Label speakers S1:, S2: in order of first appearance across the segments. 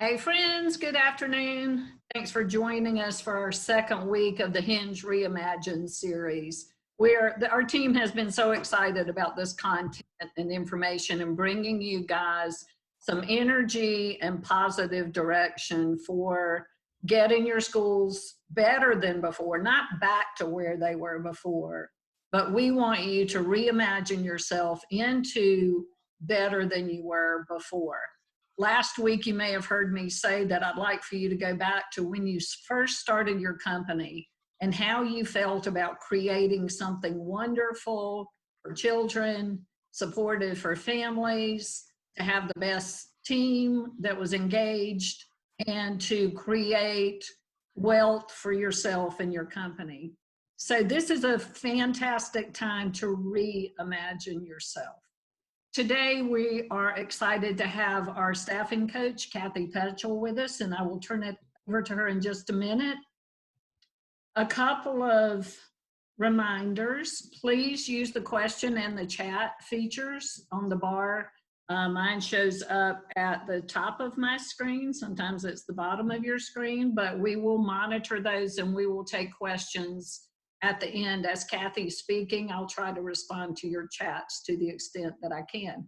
S1: Hey friends, good afternoon. Thanks for joining us for our second week of the Hinge Reimagined series. Our team has been so excited about this content and information and bringing you guys some energy and positive direction for getting your schools better than before, not back to where they were before, but we want you to reimagine yourself into better than you were before. Last week, you may have heard me say that I'd like for you to go back to when you first started your company and how you felt about creating something wonderful for children, supportive for families, to have the best team that was engaged, and to create wealth for yourself and your company. So this is a fantastic time to reimagine yourself. Today, we are excited to have our staffing coach, Kathe Petchel, with us, and I will turn it over to her in just a minute. A couple of reminders. Please use the question and the chat features on the bar. Mine shows up at the top of my screen. Sometimes it's the bottom of your screen, but we will monitor those and we will take questions at the end. As Kathy's speaking, I'll try to respond to your chats to the extent that I can.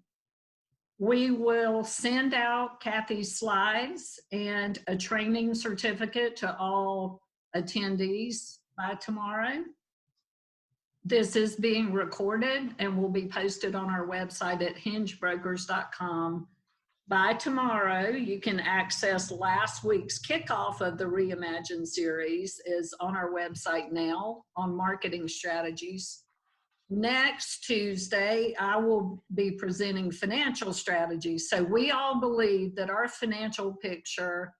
S1: We will send out Kathy's slides and a training certificate to all attendees by tomorrow. This is being recorded and will be posted on our website at hingebrokers.com. By tomorrow, you can access last week's kickoff of the Reimagine series is on our website now on marketing strategies. Next Tuesday, I will be presenting financial strategies. So we all believe that our financial picture,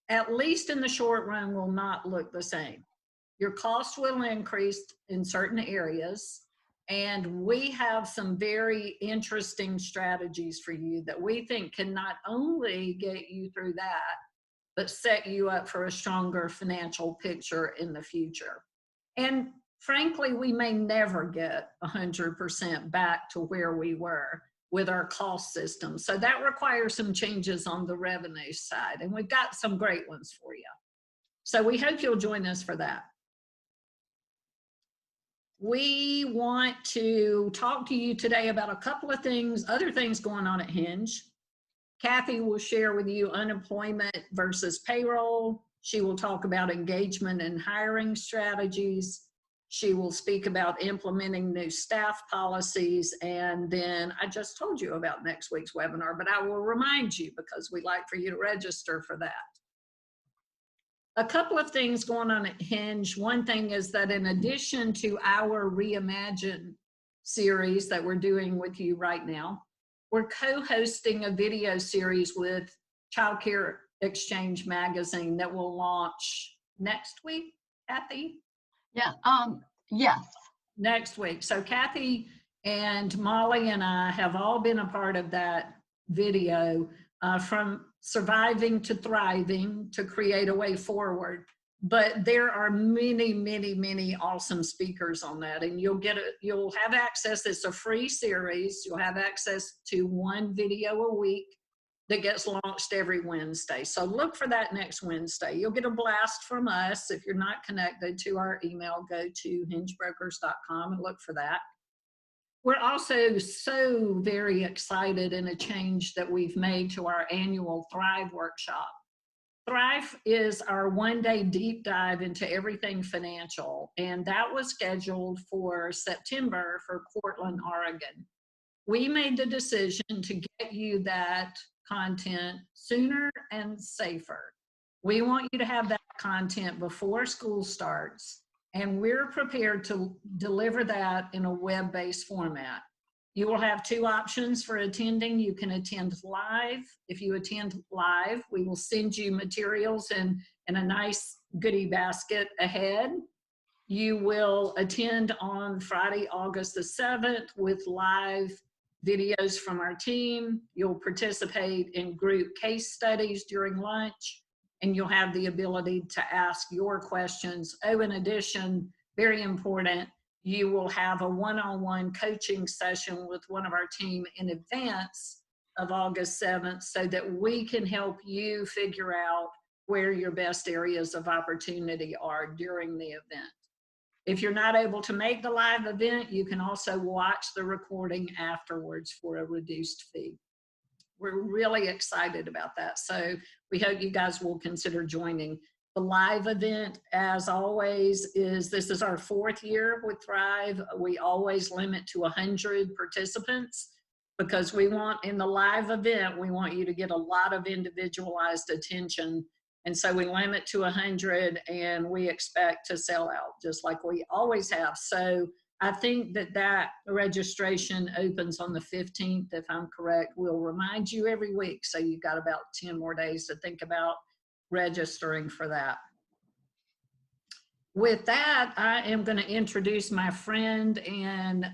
S1: at least in the short run, will not look the same. Your cost will increase in certain areas. And we have some very interesting strategies for you that we think can not only get you through that, but set you up for a stronger financial picture in the future. And frankly, we may never get 100% back to where we were with our cost system. So that requires some changes on the revenue side. And we've got some great ones for you. So we hope you'll join us for that. We want to talk to you today about a couple of things, other things going on at Hinge. Kathe will share with you unemployment versus payroll. She will talk about engagement and hiring strategies. She will speak about implementing new staff policies. And then I just told you about next week's webinar, but I will remind you because we'd like for you to register for that. A couple of things going on at Hinge. One thing is that in addition to our Reimagine series that we're doing with you right now, we're co-hosting a video series with Childcare Exchange magazine that will launch next week, Kathe?
S2: Yeah, yes.
S1: Next week. So Kathe and Molly and I have all been a part of that video from surviving to thriving to create a way forward. But there are many, many, many awesome speakers on that, and you'll have access. It's a free series. You'll have access to one video a week that gets launched every Wednesday. So look for that next Wednesday. You'll get a blast from us. If you're not connected to our email, go to hingebrokers.com and look for that. We're also so very excited in a change that we've made to our annual Thrive workshop. Thrive is our one-day deep dive into everything financial, and that was scheduled for September for Portland, Oregon. We made the decision to get you that content sooner and safer. We want you to have that content before school starts. And we're prepared to deliver that in a web-based format. You will have two options for attending. You can attend live. If you attend live, we will send you materials in a nice goodie basket ahead. You will attend on Friday, August the 7th with live videos from our team. You'll participate in group case studies during lunch. And you'll have the ability to ask your questions. Oh, in addition, very important, you will have a one-on-one coaching session with one of our team in advance of August 7th so that we can help you figure out where your best areas of opportunity are during the event. If you're not able to make the live event, you can also watch the recording afterwards for a reduced fee. We're really excited about that. So we hope you guys will consider joining. The live event, as always, this is our 4th year with Thrive. We always limit to 100 participants because we want, in the live event, we want you to get a lot of individualized attention. And so we limit to 100 and we expect to sell out just like we always have. So I think that registration opens on the 15th, if I'm correct. We'll remind you every week. So you've got about 10 more days to think about registering for that. With that, I am going to introduce my friend and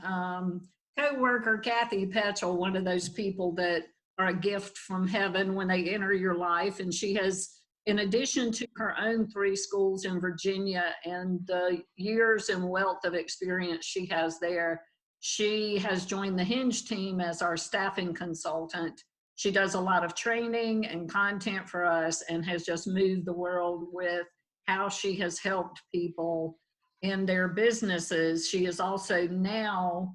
S1: co-worker, Kathe Petchel, one of those people that are a gift from heaven when they enter your life. And she has, in addition to her own 3 schools in Virginia and the years and wealth of experience she has there, she has joined the Hinge team as our staffing consultant. She does a lot of training and content for us and has just moved the world with how she has helped people in their businesses. She is also now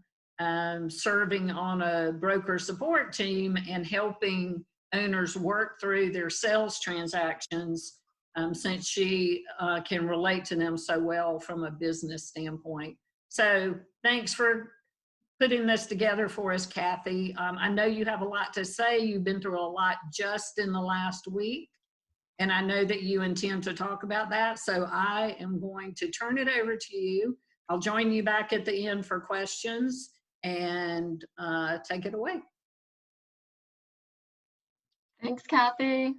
S1: serving on a broker support team and helping owners work through their sales transactions since she can relate to them so well from a business standpoint. So thanks for putting this together for us, Kathe. I know you have a lot to say. You've been through a lot just in the last week, and I know that you intend to talk about that. So I am going to turn it over to you. I'll join you back at the end for questions, and take it away.
S2: Thanks, Kathe.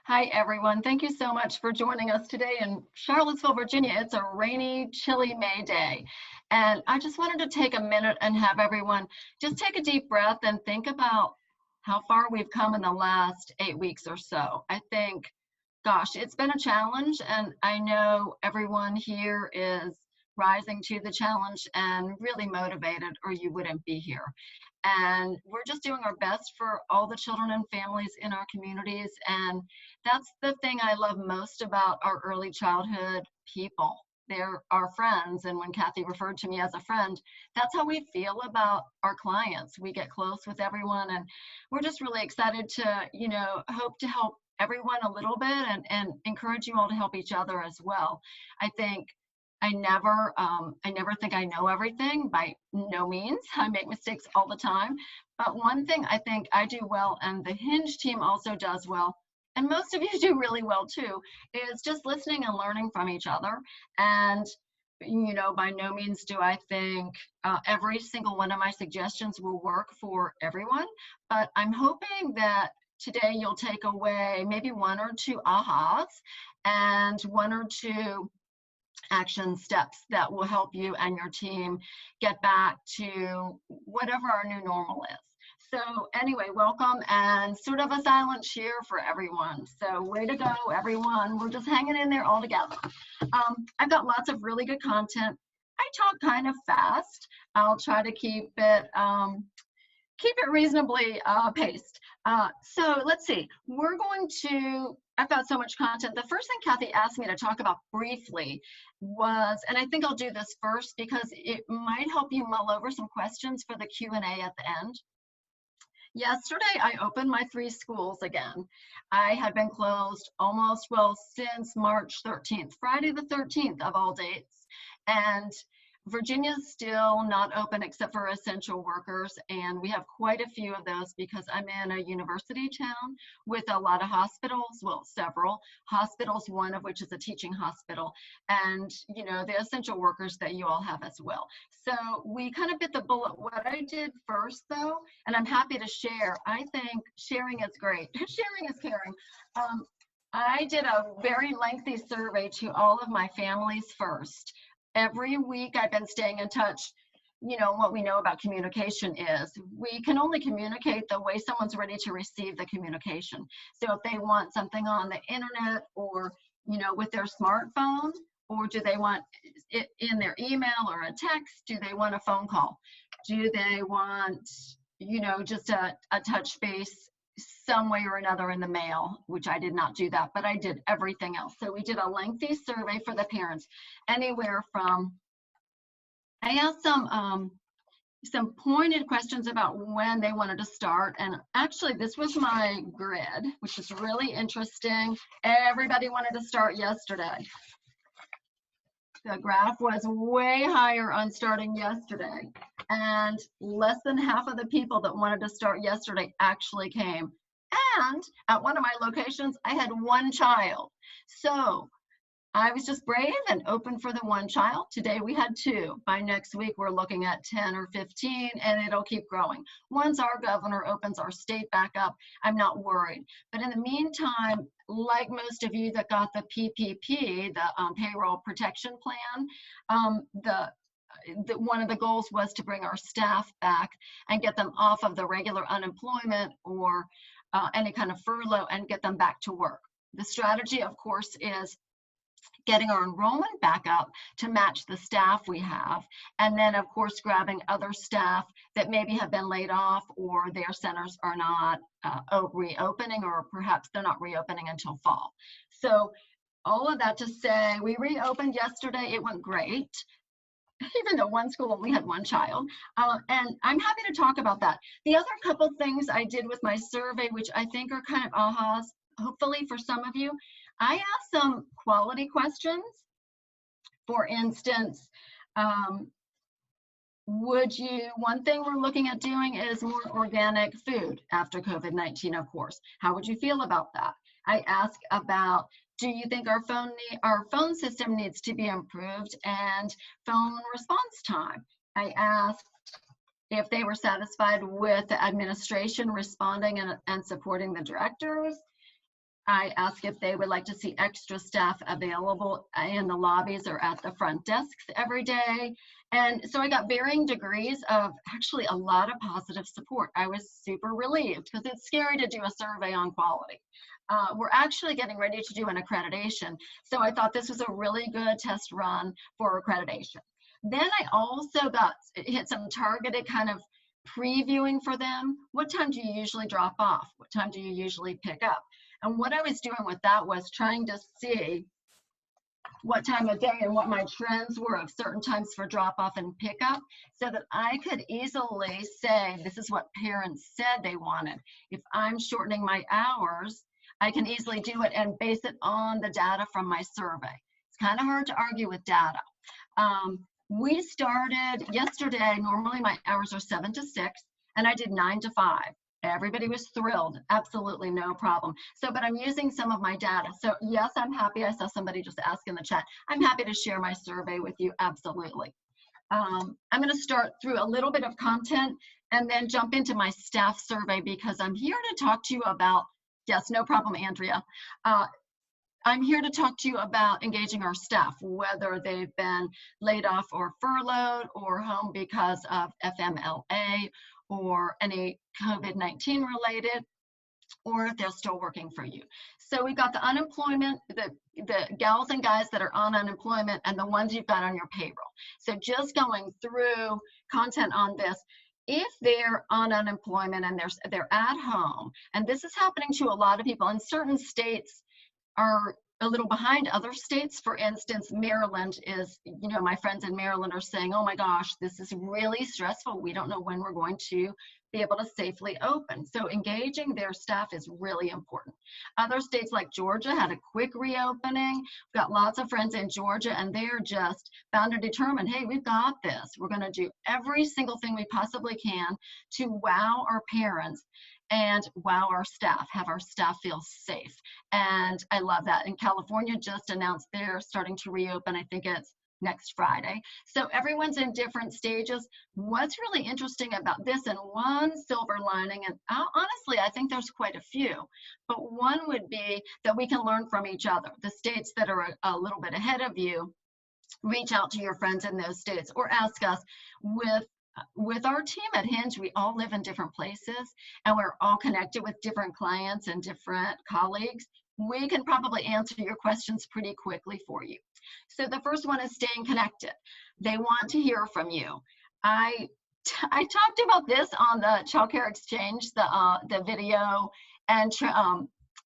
S2: Hi, everyone. Thank you so much for joining us today in Charlottesville, Virginia. It's a rainy, chilly May day. And I just wanted to take a minute and have everyone just take a deep breath and think about how far we've come in the last 8 weeks or so. I think, gosh, it's been a challenge, and I know everyone here is rising to the challenge and really motivated, or you wouldn't be here. And we're just doing our best for all the children and families in our communities. And that's the thing I love most about our early childhood people. They're our friends. And when Kathe referred to me as a friend, that's how we feel about our clients. We get close with everyone, and we're just really excited to, hope to help everyone a little bit and encourage you all to help each other as well. I think I never think I know everything, by no means. I make mistakes all the time. But one thing I think I do well, and the Hinge team also does well, and most of you do really well too, is just listening and learning from each other. And, by no means do I think every single one of my suggestions will work for everyone. But I'm hoping that today you'll take away maybe 1 or 2 ahas and 1 or 2 action steps that will help you and your team get back to whatever our new normal is. So anyway, welcome, and sort of a silent cheer for everyone. So way to go, everyone. We're just hanging in there all together. I've got lots of really good content. I talk kind of fast. I'll try to keep it reasonably paced. So let's see, I've got so much content. The first thing Kathe asked me to talk about briefly was, and I think I'll do this first because it might help you mull over some questions for the Q&A at the end. Yesterday, I opened my 3 schools again. I had been closed since March 13th, Friday the 13th of all dates. And Virginia's still not open except for essential workers, and we have quite a few of those because I'm in a university town with a lot of hospitals, several hospitals, one of which is a teaching hospital, and the essential workers that you all have as well. So we kind of bit the bullet. What I did first, though, and I'm happy to share, I think sharing is great. Sharing is caring. I did a very lengthy survey to all of my families first. Every week I've been staying in touch. What we know about communication is we can only communicate the way someone's ready to receive the communication. So if they want something on the internet or, with their smartphone, or do they want it in their email or a text? Do they want a phone call? Do they want, just a touch base some way or another in the mail, which I did not do that, but I did everything else. So we did a lengthy survey for the parents, anywhere from, I asked some pointed questions about when they wanted to start. And actually, this was my grid, which is really interesting. Everybody wanted to start yesterday. The graph was way higher on starting yesterday. And less than half of the people that wanted to start yesterday actually came. And at one of my locations, I had one child. So I was just brave and open for the one child. Today we had 2. By next week, we're looking at 10 or 15, and it'll keep growing. Once our governor opens our state back up, I'm not worried. But in the meantime, like most of you that got the PPP, the payroll protection plan, one of the goals was to bring our staff back and get them off of the regular unemployment or any kind of furlough and get them back to work. The strategy, of course, is getting our enrollment back up to match the staff we have, and then of course grabbing other staff that maybe have been laid off or their centers are not reopening, or perhaps they're not reopening until fall. So all of that to say, we reopened yesterday. It went great, even though one school only had one child, and I'm happy to talk about that. The other couple things I did with my survey, which I think are kind of ahas, hopefully for some of you, I asked some quality questions. For instance, one thing we're looking at doing is more organic food after COVID-19, of course. How would you feel about that? I asked about, do you think our phone system needs to be improved and phone response time? I asked if they were satisfied with the administration responding and supporting the directors. I asked if they would like to see extra staff available in the lobbies or at the front desks every day. And so I got varying degrees of actually a lot of positive support. I was super relieved because it's scary to do a survey on quality. We're actually getting ready to do an accreditation. So I thought this was a really good test run for accreditation. Then I also hit some targeted kind of previewing for them. What time do you usually drop off? What time do you usually pick up? And what I was doing with that was trying to see what time of day and what my trends were of certain times for drop off and pickup, so that I could easily say, this is what parents said they wanted. If I'm shortening my hours, I can easily do it and base it on the data from my survey. It's kind of hard to argue with data. We started yesterday, normally my hours are 7 to 6, and I did 9 to 5. Everybody was thrilled, absolutely no problem. So, but I'm using some of my data. So yes, I'm happy. I saw somebody just ask in the chat. I'm happy to share my survey with you, absolutely. I'm gonna start through a little bit of content and then jump into my staff survey, because I'm here to talk to you about, yes, no problem, Andrea. I'm here to talk to you about engaging our staff, whether they've been laid off or furloughed or home because of FMLA or any COVID-19 related, or if they're still working for you. So we got the unemployment, the gals and guys that are on unemployment, and the ones you've got on your payroll. So just going through content on this, if they're on unemployment and they're at home, and this is happening to a lot of people, and certain states are a little behind other states. For instance, Maryland is, my friends in Maryland are saying, oh my gosh, this is really stressful. We don't know when we're going to be able to safely open. So engaging their staff is really important. Other states like Georgia had a quick reopening. We've got lots of friends in Georgia, and they're just bound and determined, hey, we've got this. We're going to do every single thing we possibly can to wow our parents and wow our staff, have our staff feel safe. And I love that. And California just announced they're starting to reopen. I think it's next Friday. So everyone's in different stages. What's really interesting about this, and one silver lining, and honestly, I think there's quite a few, but one would be that we can learn from each other. The states that are a little bit ahead of you, reach out to your friends in those states or ask us. With our team at Hinge, we all live in different places, and we're all connected with different clients and different colleagues. We can probably answer your questions pretty quickly for you. So the first one is staying connected. They want to hear from you. I I talked about this on the Childcare Exchange, the video and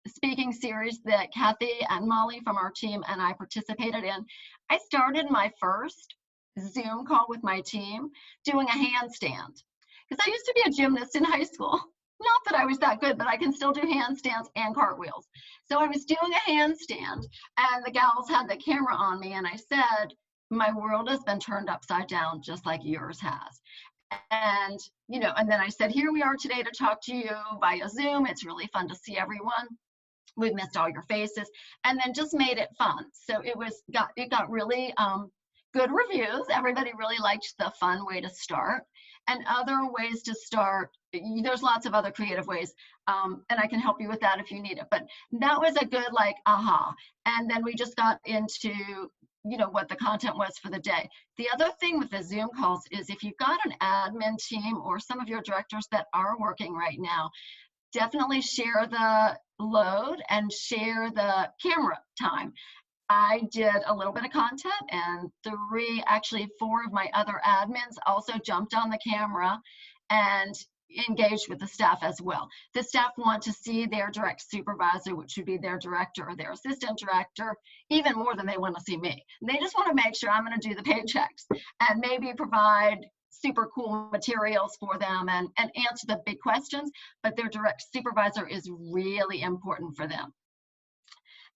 S2: speaking series that Kathe and Molly from our team and I participated in. I started my first Zoom call with my team doing a handstand, because I used to be a gymnast in high school. Not that I was that good, but I can still do handstands and cartwheels. So I was doing a handstand, and the gals had the camera on me, and I said, my world has been turned upside down just like yours has. And, you know, and then I said, here we are today to talk to you via Zoom. It's really fun to see everyone. We've missed all your faces, and then just made it fun. So it got really good reviews. Everybody really liked the fun way to start. And other ways to start, there's lots of other creative ways, and I can help you with that if you need it. But that was a good, like, aha. And then we just got into, you know, what the content was for the day. The other thing with the Zoom calls is if you've got an admin team or some of your directors that are working right now, definitely share the load and share the camera time. I did a little bit of content, and actually four of my other admins also jumped on the camera and engaged with the staff as well. The staff want to see their direct supervisor, which would be their director or their assistant director, even more than they want to see me. They just want to make sure I'm going to do the paychecks and maybe provide super cool materials for them and answer the big questions, but their direct supervisor is really important for them.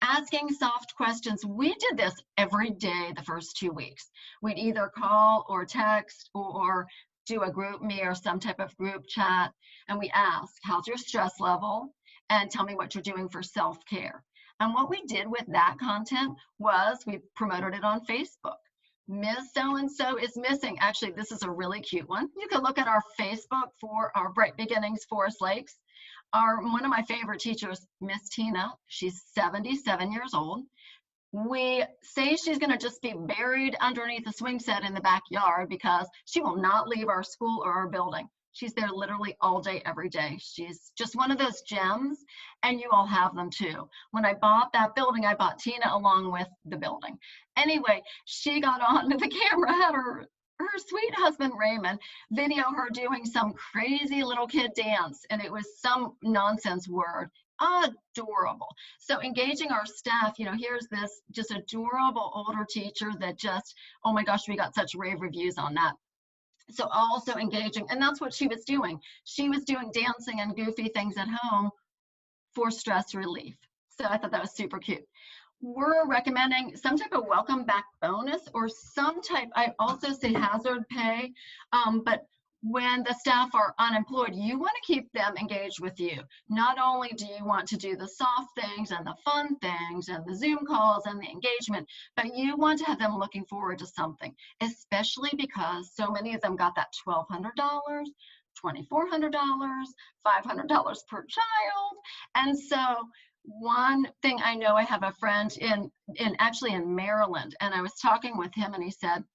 S2: Asking soft questions. We did this every day the first 2 weeks. We'd either call or text or do a group me or some type of group chat, and we ask, how's your stress level? And tell me what you're doing for self-care. And what we did with that content was we promoted it on Facebook. Miss So-and-so is missing. Actually, this is a really cute one. You can look at our Facebook for our Bright Beginnings Forest Lakes. One of my favorite teachers, Miss Tina, she's 77 years old. We say she's going to just be buried underneath a swing set in the backyard because she will not leave our school or our building. She's there literally all day, every day. She's just one of those gems, and you all have them too. When I bought that building, I bought Tina along with the building. Anyway, she got on with the camera, had her sweet husband Raymond video her doing some crazy little kid dance, and it was some nonsense word. Adorable. So engaging our staff, you know, here's this just adorable older teacher that just, oh my gosh, we got such rave reviews on that. So also engaging, and that's what she was doing. She was doing dancing and goofy things at home for stress relief. So I thought that was super cute. We're recommending some type of welcome back bonus or some type, I also say hazard pay, but when the staff are unemployed, you want to keep them engaged with you. Not only do you want to do the soft things and the fun things and the Zoom calls and the engagement, but you want to have them looking forward to something, especially because so many of them got that $1,200, $2,400, $500 per child. And so one thing, I know I have a friend actually in Maryland, and I was talking with him, and he said,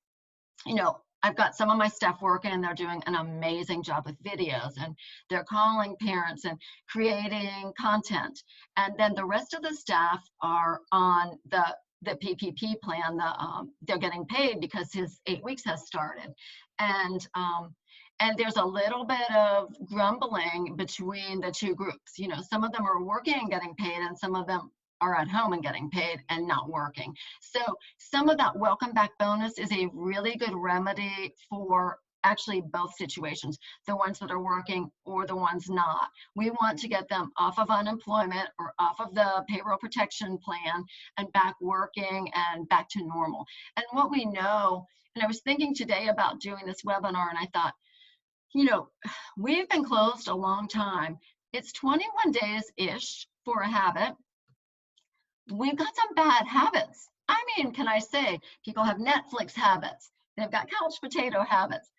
S2: you know, I've got some of my staff working, and they're doing an amazing job with videos, and they're calling parents and creating content. And then the rest of the staff are on the PPP plan. They're getting paid because his 8 weeks has started. And there's a little bit of grumbling between the two groups. You know, some of them are working and getting paid, and some of them are at home and getting paid and not working. So some of that welcome back bonus is a really good remedy for actually both situations, the ones that are working or the ones not. We want to get them off of unemployment or off of the payroll protection plan and back working and back to normal. And what we know, and I was thinking today about doing this webinar, and I thought, you know, we've been closed a long time. It's 21 days-ish for a habit. We've got some bad habits. I mean, can I say, people have Netflix habits. They've got couch potato habits.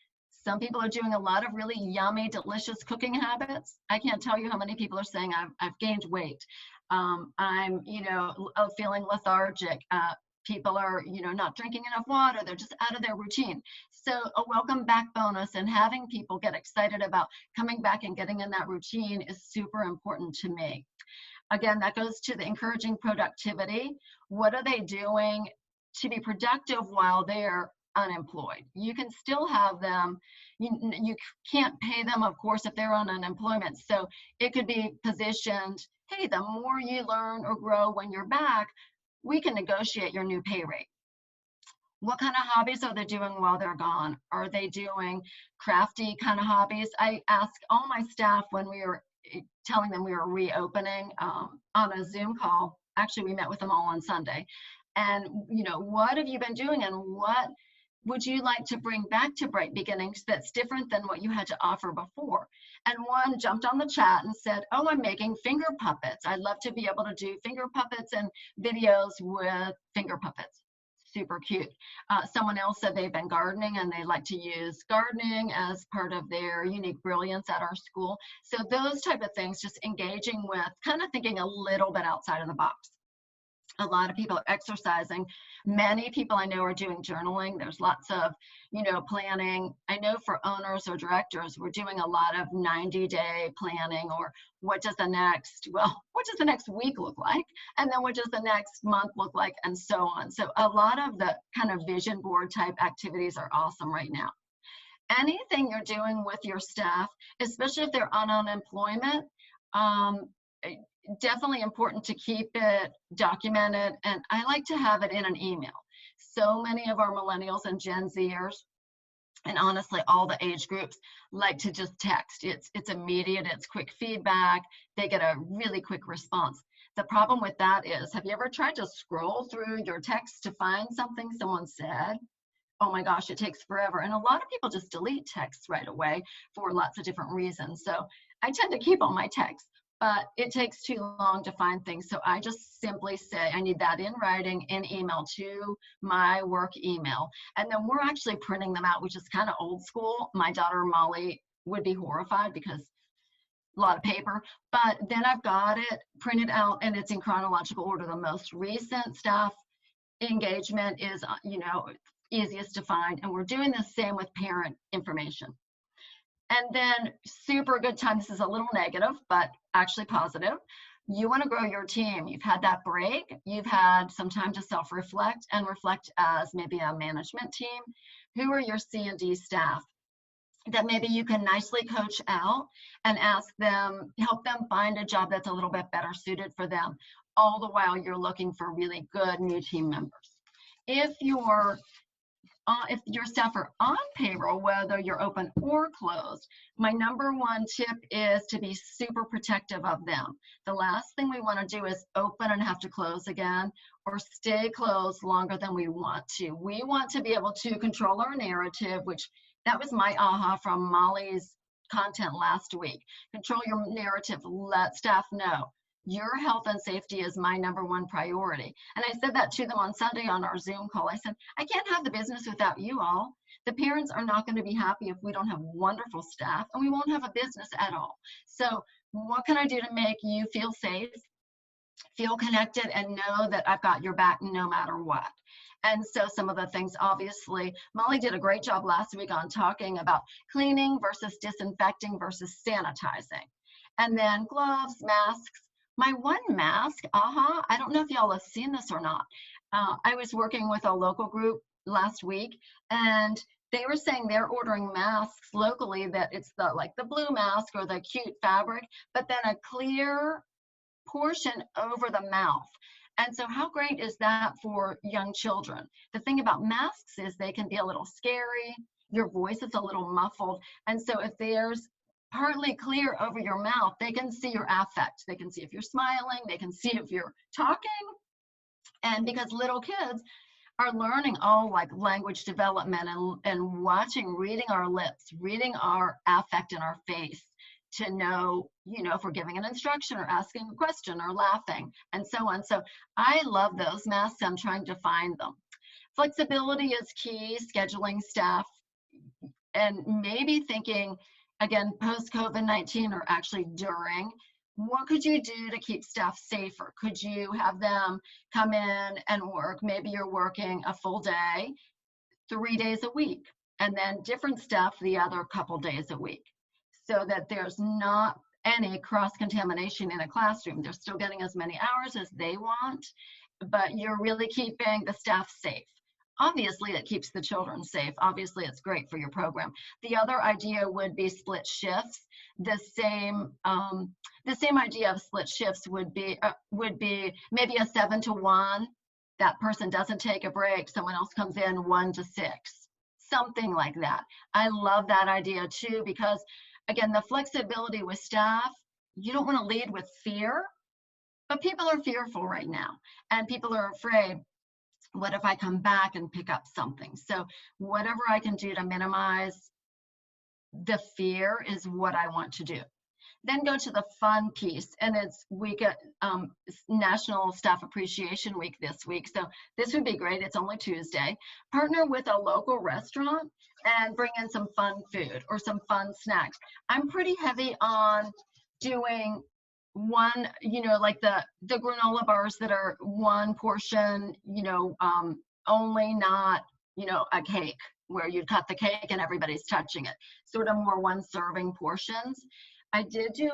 S2: Some people are doing a lot of really yummy, delicious cooking habits. I can't tell you how many people are saying, I've gained weight. I'm, you know, feeling lethargic. People are, you know, not drinking enough water. They're just out of their routine. So a welcome back bonus and having people get excited about coming back and getting in that routine is super important to me. Again, that goes to the encouraging productivity. What are they doing to be productive while they're unemployed. You can still have them, you can't pay them, of course, if they're on unemployment. So it could be positioned, hey, the more you learn or grow when you're back, we can negotiate your new pay rate. What kind of hobbies are they doing while they're gone? Are they doing crafty kind of hobbies? I asked all my staff when we were telling them we were reopening on a Zoom call. Actually, we met with them all on Sunday. And, what have you been doing and what would you like to bring back to Bright Beginnings that's different than what you had to offer before? And one jumped on the chat and said, oh, I'm making finger puppets. I'd love to be able to do finger puppets and videos with finger puppets. Super cute. Someone else said they've been gardening and they like to use gardening as part of their unique brilliance at our school. So those type of things, just engaging with, kind of thinking a little bit outside of the box. A lot of people are exercising. Many people I know are doing journaling. There's lots of, planning. I know for owners or directors, we're doing a lot of 90-day planning, or what does the next week look like? And then what does the next month look like, and so on. So a lot of the kind of vision board type activities are awesome right now. Anything you're doing with your staff, especially if they're on unemployment, definitely important to keep it documented, and I like to have it in an email. So many of our millennials and Gen Zers, and honestly all the age groups, like to just text. It's immediate, it's quick feedback, they get a really quick response. The problem with that is, have you ever tried to scroll through your text to find something someone said? Oh my gosh, it takes forever. And a lot of people just delete texts right away for lots of different reasons. So I tend to keep all my texts, but it takes too long to find things. So I just simply say, I need that in writing, in email, to my work email. And then we're actually printing them out, which is kind of old school. My daughter Molly would be horrified because a lot of paper, but then I've got it printed out and it's in chronological order. The most recent stuff, engagement is, easiest to find. And we're doing the same with parent information. And then super good time, this is a little negative, but actually positive. You want to grow your team. You've had that break. You've had some time to self-reflect and reflect as maybe a management team. Who are your C&D staff that maybe you can nicely coach out and ask them, help them find a job that's a little bit better suited for them, all the while you're looking for really good new team members. If your staff are on payroll, whether you're open or closed, my number one tip is to be super protective of them. The last thing we want to do is open and have to close again, or stay closed longer than we want to. We want to be able to control our narrative, which that was my aha from Molly's content last week. Control your narrative, let staff know. Your health and safety is my number one priority. And I said that to them on Sunday on our Zoom call. I said, I can't have the business without you all. The parents are not going to be happy if we don't have wonderful staff, and we won't have a business at all. So what can I do to make you feel safe, feel connected, and know that I've got your back no matter what? And so some of the things, obviously, Molly did a great job last week on talking about cleaning versus disinfecting versus sanitizing. And then gloves, masks. My one mask, I don't know if y'all have seen this or not. I was working with a local group last week, and they were saying they're ordering masks locally that it's the blue mask or the cute fabric, but then a clear portion over the mouth. And so how great is that for young children? The thing about masks is they can be a little scary. Your voice is a little muffled. And so if there's partly clear over your mouth, they can see your affect. They can see if you're smiling, they can see if you're talking. And because little kids are learning all like language development and watching, reading our lips, reading our affect in our face to know, if we're giving an instruction or asking a question or laughing and so on. So I love those masks. I'm trying to find them. Flexibility is key, scheduling staff, and maybe thinking, again, post-COVID-19 or actually during, what could you do to keep staff safer? Could you have them come in and work? Maybe you're working a full day, 3 days a week, and then different staff the other couple days a week, so that there's not any cross-contamination in a classroom. They're still getting as many hours as they want, but you're really keeping the staff safe. obviously it keeps the children safe. Obviously it's great for your program. The other idea would be split shifts. The same idea of split shifts would be maybe a 7 to 1. That person doesn't take a break. Someone else comes in 1 to 6, something like that. I love that idea too, because again, the flexibility with staff, you don't want to lead with fear, but people are fearful right now, and people are afraid, what if I come back and pick up something? So whatever I can do to minimize the fear is what I want to do. Then go to the fun piece, and it's National Staff Appreciation Week this week. So this would be great. It's only Tuesday. Partner with a local restaurant and bring in some fun food or some fun snacks. I'm pretty heavy on doing one, like the granola bars that are one portion, only, not, a cake where you cut the cake and everybody's touching it, sort of more one serving portions. I did do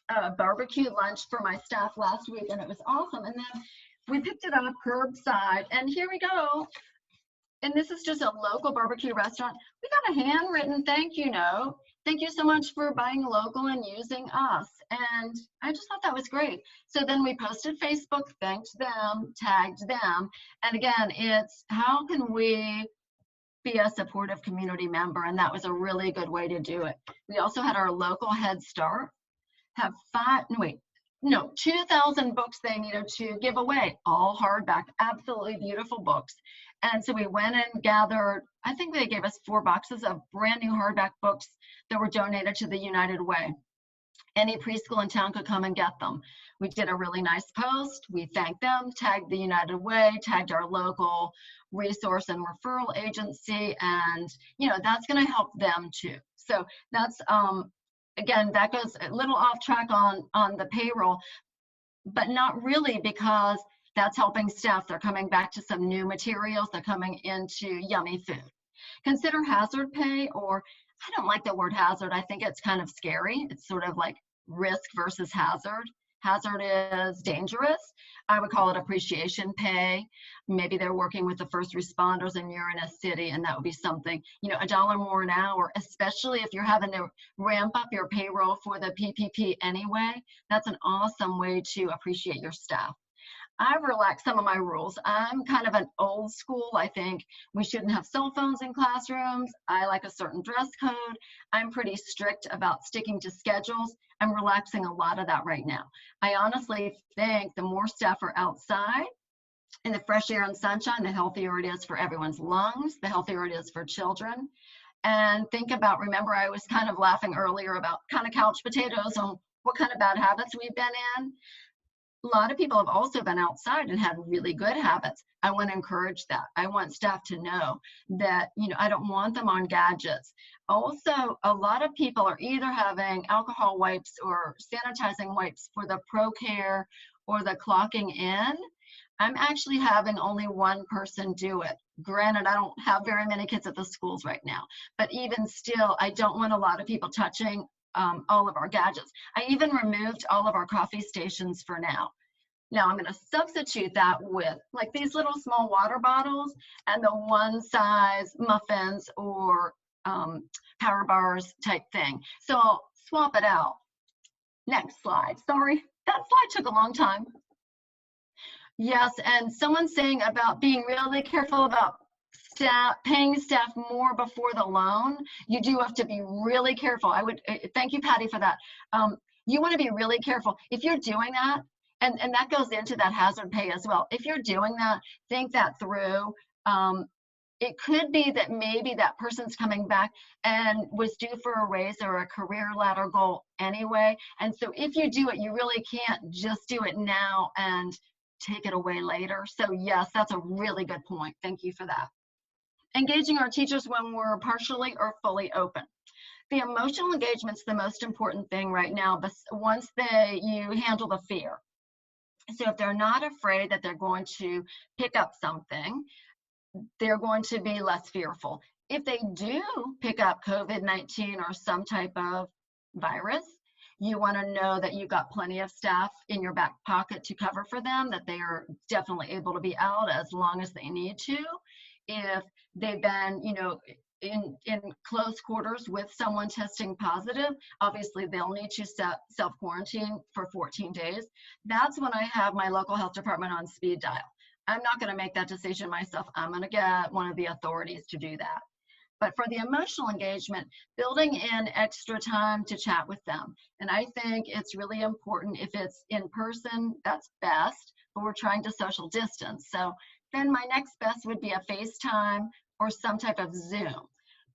S2: a barbecue lunch for my staff last week, and it was awesome. And then we picked it up curbside, and here we go. And this is just a local barbecue restaurant. We got a handwritten thank you note. Thank you so much for buying local and using us. And I just thought that was great. So then we posted Facebook, thanked them, tagged them. And again, it's how can we be a supportive community member? And that was a really good way to do it. We also had our local Head Start have 2,000 books they needed to give away, all hardback, absolutely beautiful books. And so we went and gathered, I think they gave us 4 boxes of brand new hardback books that were donated to the United Way. Any preschool in town could come and get them. We did a really nice post. We thanked them, tagged the United Way, tagged our local resource and referral agency, and that's going to help them too. So that's again, that goes a little off track on the payroll, but not really, because that's helping staff. They're coming back to some new materials. They're coming into yummy food. Consider hazard pay, or I don't like the word hazard. I think it's kind of scary. It's sort of like risk versus hazard. Hazard is dangerous. I would call it appreciation pay. Maybe they're working with the first responders and you're in a city, and that would be something, $1 more an hour, especially if you're having to ramp up your payroll for the PPP anyway. That's an awesome way to appreciate your staff. I've relaxed some of my rules. I'm kind of an old school. I think we shouldn't have cell phones in classrooms. I like a certain dress code. I'm pretty strict about sticking to schedules. I'm relaxing a lot of that right now. I honestly think the more staff are outside in the fresh air and sunshine, the healthier it is for everyone's lungs, the healthier it is for children. And think about, remember I was kind of laughing earlier about kind of couch potatoes on what kind of bad habits we've been in. A lot of people have also been outside and had really good habits. I want to encourage that. I want staff to know that, I don't want them on gadgets. Also, a lot of people are either having alcohol wipes or sanitizing wipes for the ProCare or the clocking in. I'm actually having only one person do it. Granted, I don't have very many kids at the schools right now, but even still, I don't want a lot of people touching all of our gadgets. I even removed all of our coffee stations for now. Now I'm going to substitute that with like these little small water bottles and the one size muffins or power bars type thing. So I'll swap it out. Next slide. Sorry, that slide took a long time. Yes, and someone's saying about being really careful about paying staff more before the loan. You do have to be really careful. I would thank you, Patty, for that. You want to be really careful if you're doing that, and that goes into that hazard pay as well. If you're doing that, think that through. It could be that maybe that person's coming back and was due for a raise or a career ladder goal anyway. And so if you do it, you really can't just do it now and take it away later. So yes, that's a really good point. Thank you for that. Engaging our teachers when we're partially or fully open. The emotional engagement's the most important thing right now, but once you handle the fear. So if they're not afraid that they're going to pick up something, they're going to be less fearful. If they do pick up COVID-19 or some type of virus, you want to know that you've got plenty of staff in your back pocket to cover for them, that they are definitely able to be out as long as they need to. if they've been, in close quarters with someone testing positive, obviously they'll need to self-quarantine for 14 days. That's when I have my local health department on speed dial. I'm not going to make that decision myself. I'm going to get one of the authorities to do that. But for the emotional engagement, building in extra time to chat with them. And I think it's really important. If it's in person, that's best, but we're trying to social distance. So then my next best would be a FaceTime or some type of Zoom.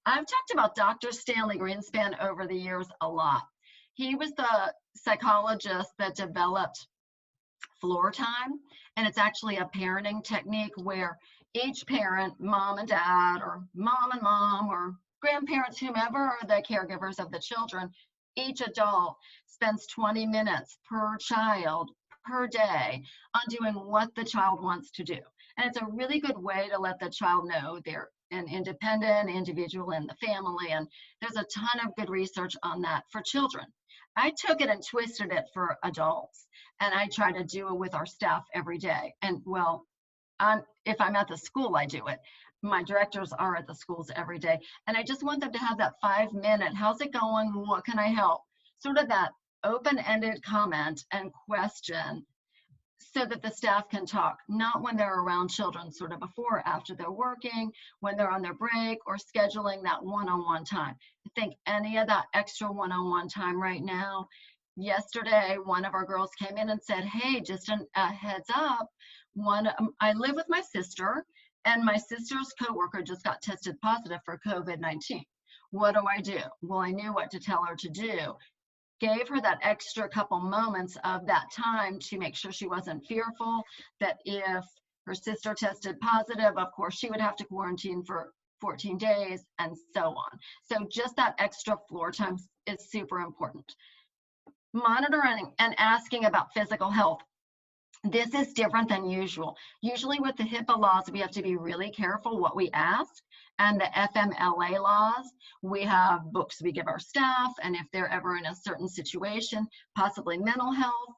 S2: I've talked about Dr. Stanley Greenspan over the years a lot. He was the psychologist that developed floor time, and it's actually a parenting technique where each parent, mom and dad, or mom and mom, or grandparents, whomever are the caregivers of the children, each adult spends 20 minutes per child per day on doing what the child wants to do. And it's a really good way to let the child know they're an independent individual in the family. And there's a ton of good research on that for children. I took it and twisted it for adults, and I try to do it with our staff every day. And well, if I'm at the school, I do it. My directors are at the schools every day. And I just want them to have that 5-minute, how's it going? What can I help? Sort of that open-ended comment and question, so that the staff can talk, not when they're around children, sort of before or after they're working, when they're on their break, or scheduling that one-on-one time. I think any of that extra one-on-one time right now. Yesterday, one of our girls came in and said, hey, just a heads up, I live with my sister, and my sister's coworker just got tested positive for COVID-19. What do I do? Well, I knew what to tell her to do. Gave her that extra couple moments of that time to make sure she wasn't fearful that if her sister tested positive, of course, she would have to quarantine for 14 days and so on. So just that extra floor time is super important. Monitoring and asking about physical health. This is different than usual. Usually with the HIPAA laws, we have to be really careful what we ask. And the FMLA laws, we have books we give our staff, and if they're ever in a certain situation, possibly mental health,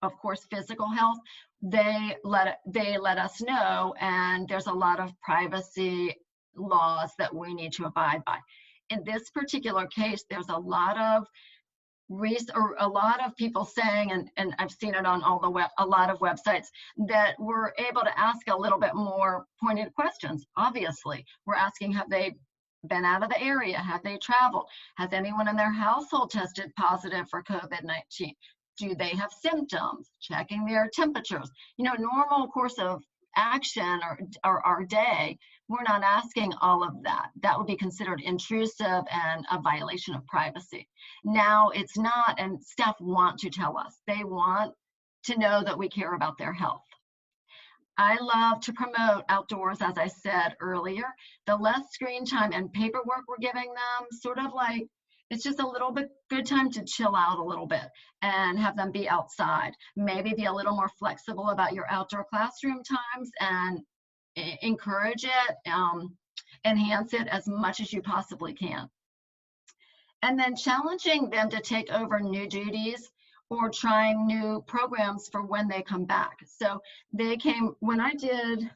S2: of course, physical health, they let us know, and there's a lot of privacy laws that we need to abide by. In this particular case, there's a lot of people saying, and I've seen it on a lot of websites, that we're able to ask a little bit more pointed questions. Obviously, we're asking, have they been out of the area? Have they traveled? Has anyone in their household tested positive for COVID-19? Do they have symptoms? Checking their temperatures. Normal course of action or our day. We're not asking all of that. That would be considered intrusive and a violation of privacy. Now it's not, and staff want to tell us. They want to know that we care about their health. I love to promote outdoors, as I said earlier. The less screen time and paperwork we're giving them, sort of like, it's just a little bit good time to chill out a little bit and have them be outside. Maybe be a little more flexible about your outdoor classroom times and encourage it, enhance it as much as you possibly can. And then challenging them to take over new duties or trying new programs for when they come back. So they came, when I told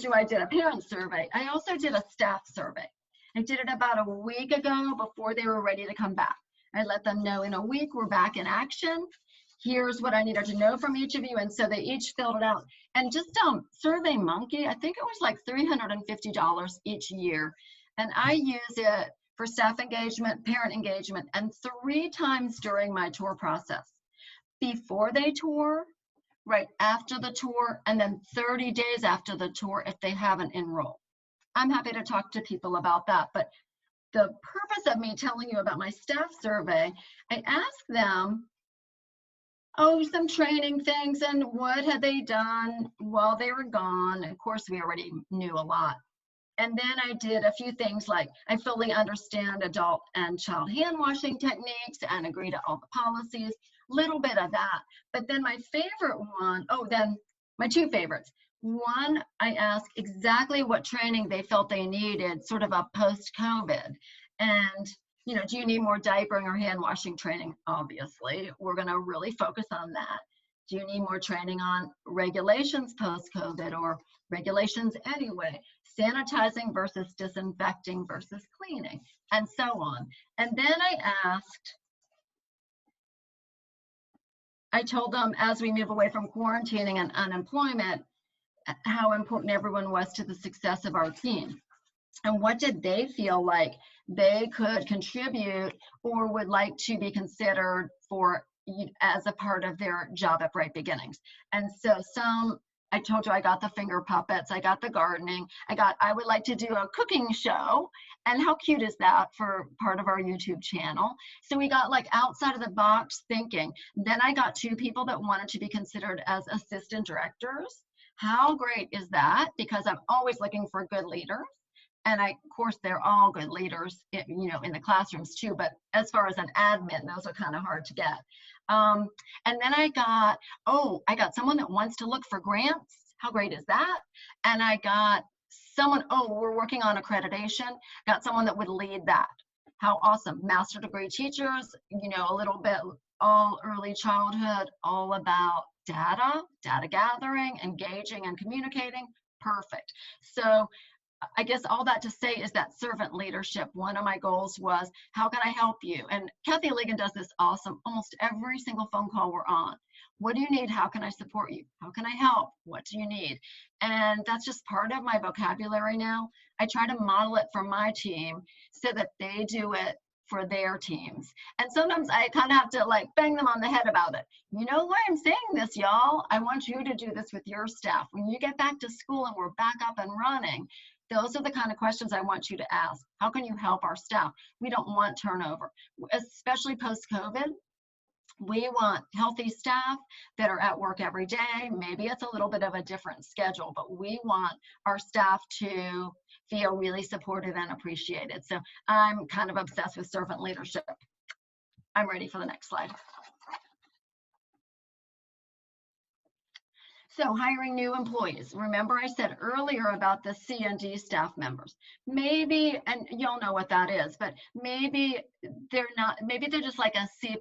S2: you I did a parent survey. I also did a staff survey. I did it about a week ago before they were ready to come back. I let them know in a week we're back in action. Here's what I needed to know from each of you. And so they each filled it out. And just Survey Monkey, I think it was like $350 each year. And I use it for staff engagement, parent engagement, and 3 times during my tour process. Before they tour, right after the tour, and then 30 days after the tour if they haven't enrolled. I'm happy to talk to people about that. But the purpose of me telling you about my staff survey, I asked them, some training things and what had they done while they were gone. Of course, we already knew a lot. And then I did a few things like I fully understand adult and child hand washing techniques and agree to all the policies, little bit of that. But then my favorite one, then my 2 favorites. One, I asked exactly what training they felt they needed, sort of a post-COVID. And, do you need more diapering or hand washing training? Obviously, we're going to really focus on that. Do you need more training on regulations post-COVID or regulations anyway? Sanitizing versus disinfecting versus cleaning, and so on. And then I told them, as we move away from quarantining and unemployment, how important everyone was to the success of our team. And what did they feel like they could contribute or would like to be considered for as a part of their job at Bright Beginnings. And so I told you I got the finger puppets, I got the gardening, I would like to do a cooking show. And how cute is that for part of our YouTube channel? So we got like outside of the box thinking. Then I got 2 people that wanted to be considered as assistant directors. How great is that? Because I'm always looking for good leaders. And of course, they're all good leaders, in the classrooms too. But as far as an admin, those are kind of hard to get. And then I got someone that wants to look for grants. How great is that? And I got someone, we're working on accreditation. Got someone that would lead that. How awesome. Master degree teachers, a little bit all early childhood, all about data gathering, engaging and communicating. Perfect. So I guess all that to say is that servant leadership. One of my goals was, how can I help you? And Kathy Ligon does this awesome, almost every single phone call we're on. What do you need? How can I support you? How can I help? What do you need? And that's just part of my vocabulary now. I try to model it for my team so that they do it for their teams. And sometimes I kind of have to like bang them on the head about it. You know why I'm saying this, y'all? I want you to do this with your staff. When you get back to school and we're back up and running, those are the kind of questions I want you to ask. How can you help our staff? We don't want turnover, especially post-COVID. We want healthy staff that are at work every day. Maybe it's a little bit of a different schedule, but we want our staff to feel really supported and appreciated. So I'm kind of obsessed with servant leadership. I'm ready for the next slide. So hiring new employees. Remember I said earlier about the C&D staff members. Maybe, and you'll know what that is, but maybe they're just like a C+.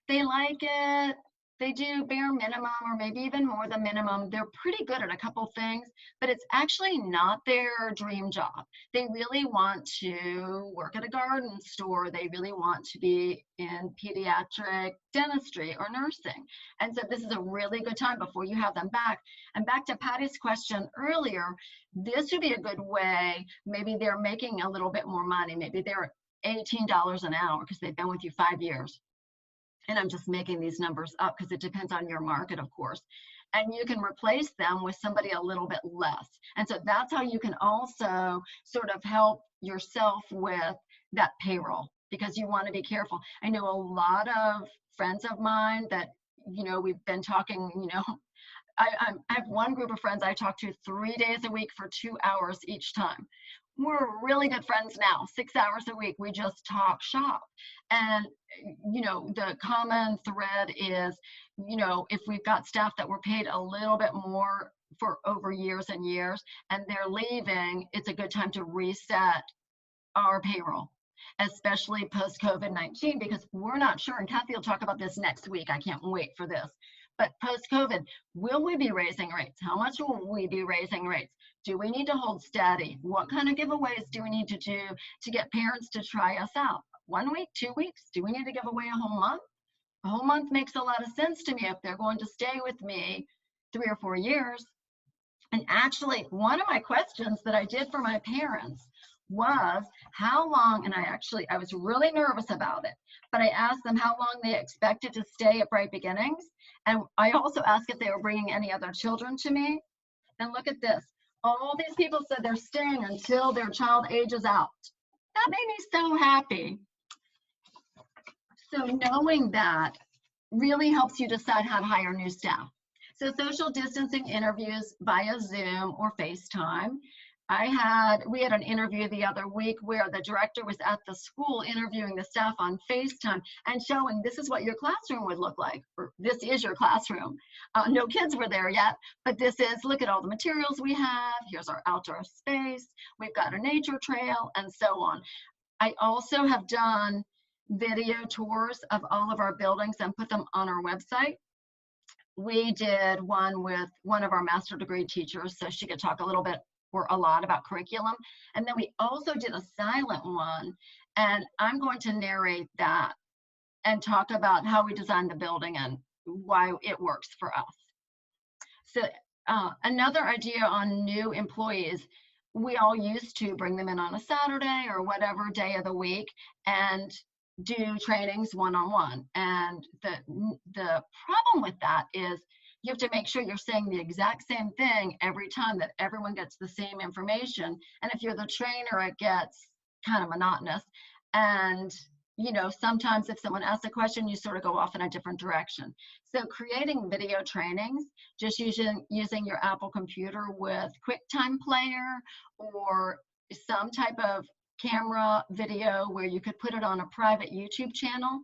S2: They like it, they do bare minimum or maybe even more than minimum. They're pretty good at a couple things, but it's actually not their dream job. They really want to work at a garden store. They really want to be in pediatric dentistry or nursing. And so this is a really good time before you have them back. And back to Patty's question earlier, this would be a good way. Maybe they're making a little bit more money. Maybe they're $18 an hour because they've been with you 5 years. And I'm just making these numbers up because it depends on your market, of course. And you can replace them with somebody a little bit less. And so that's how you can also sort of help yourself with that payroll, because you want to be careful. I know a lot of friends of mine that, we've been talking, I have one group of friends I talk to 3 days a week for 2 hours each time. We're really good friends now, 6 hours a week. We just talk shop. And, the common thread is, if we've got staff that were paid a little bit more for over years and years, and they're leaving, it's a good time to reset our payroll, especially post-COVID-19, because we're not sure, and Kathy will talk about this next week. I can't wait for this. But post-COVID, will we be raising rates? How much will we be raising rates? Do we need to hold steady? What kind of giveaways do we need to do to get parents to try us out? 1 week, 2 weeks? Do we need to give away a whole month? A whole month makes a lot of sense to me if they're going to stay with me 3 or 4 years. And actually, one of my questions that I did for my parents was how long, and I was really nervous about it, but I asked them how long they expected to stay at Bright Beginnings. And I also asked if they were bringing any other children to me. And look at this. All these people said they're staying until their child ages out. That made me so happy. So knowing that really helps you decide how to hire new staff. So social distancing interviews via Zoom or FaceTime. We had an interview the other week where the director was at the school interviewing the staff on FaceTime and showing this is what your classroom would look like, or this is your classroom. No kids were there yet, but look at all the materials we have. Here's our outdoor space. We've got a nature trail and so on. I also have done video tours of all of our buildings and put them on our website. we did one with one of our master degree teachers, so she could talk a little bit or a lot about curriculum. And then we also did a silent one, and I'm going to narrate that and talk about how we designed the building and why it works for us. So another idea on new employees, we all used to bring them in on a Saturday or whatever day of the week and do trainings one-on-one. And the problem with that is you have to make sure you're saying the exact same thing every time, that everyone gets the same information. And if you're the trainer, it gets kind of monotonous. And you know, sometimes if someone asks a question, you sort of go off in a different direction. So creating video trainings, just using your Apple computer with QuickTime Player or some type of camera video where you could put it on a private YouTube channel.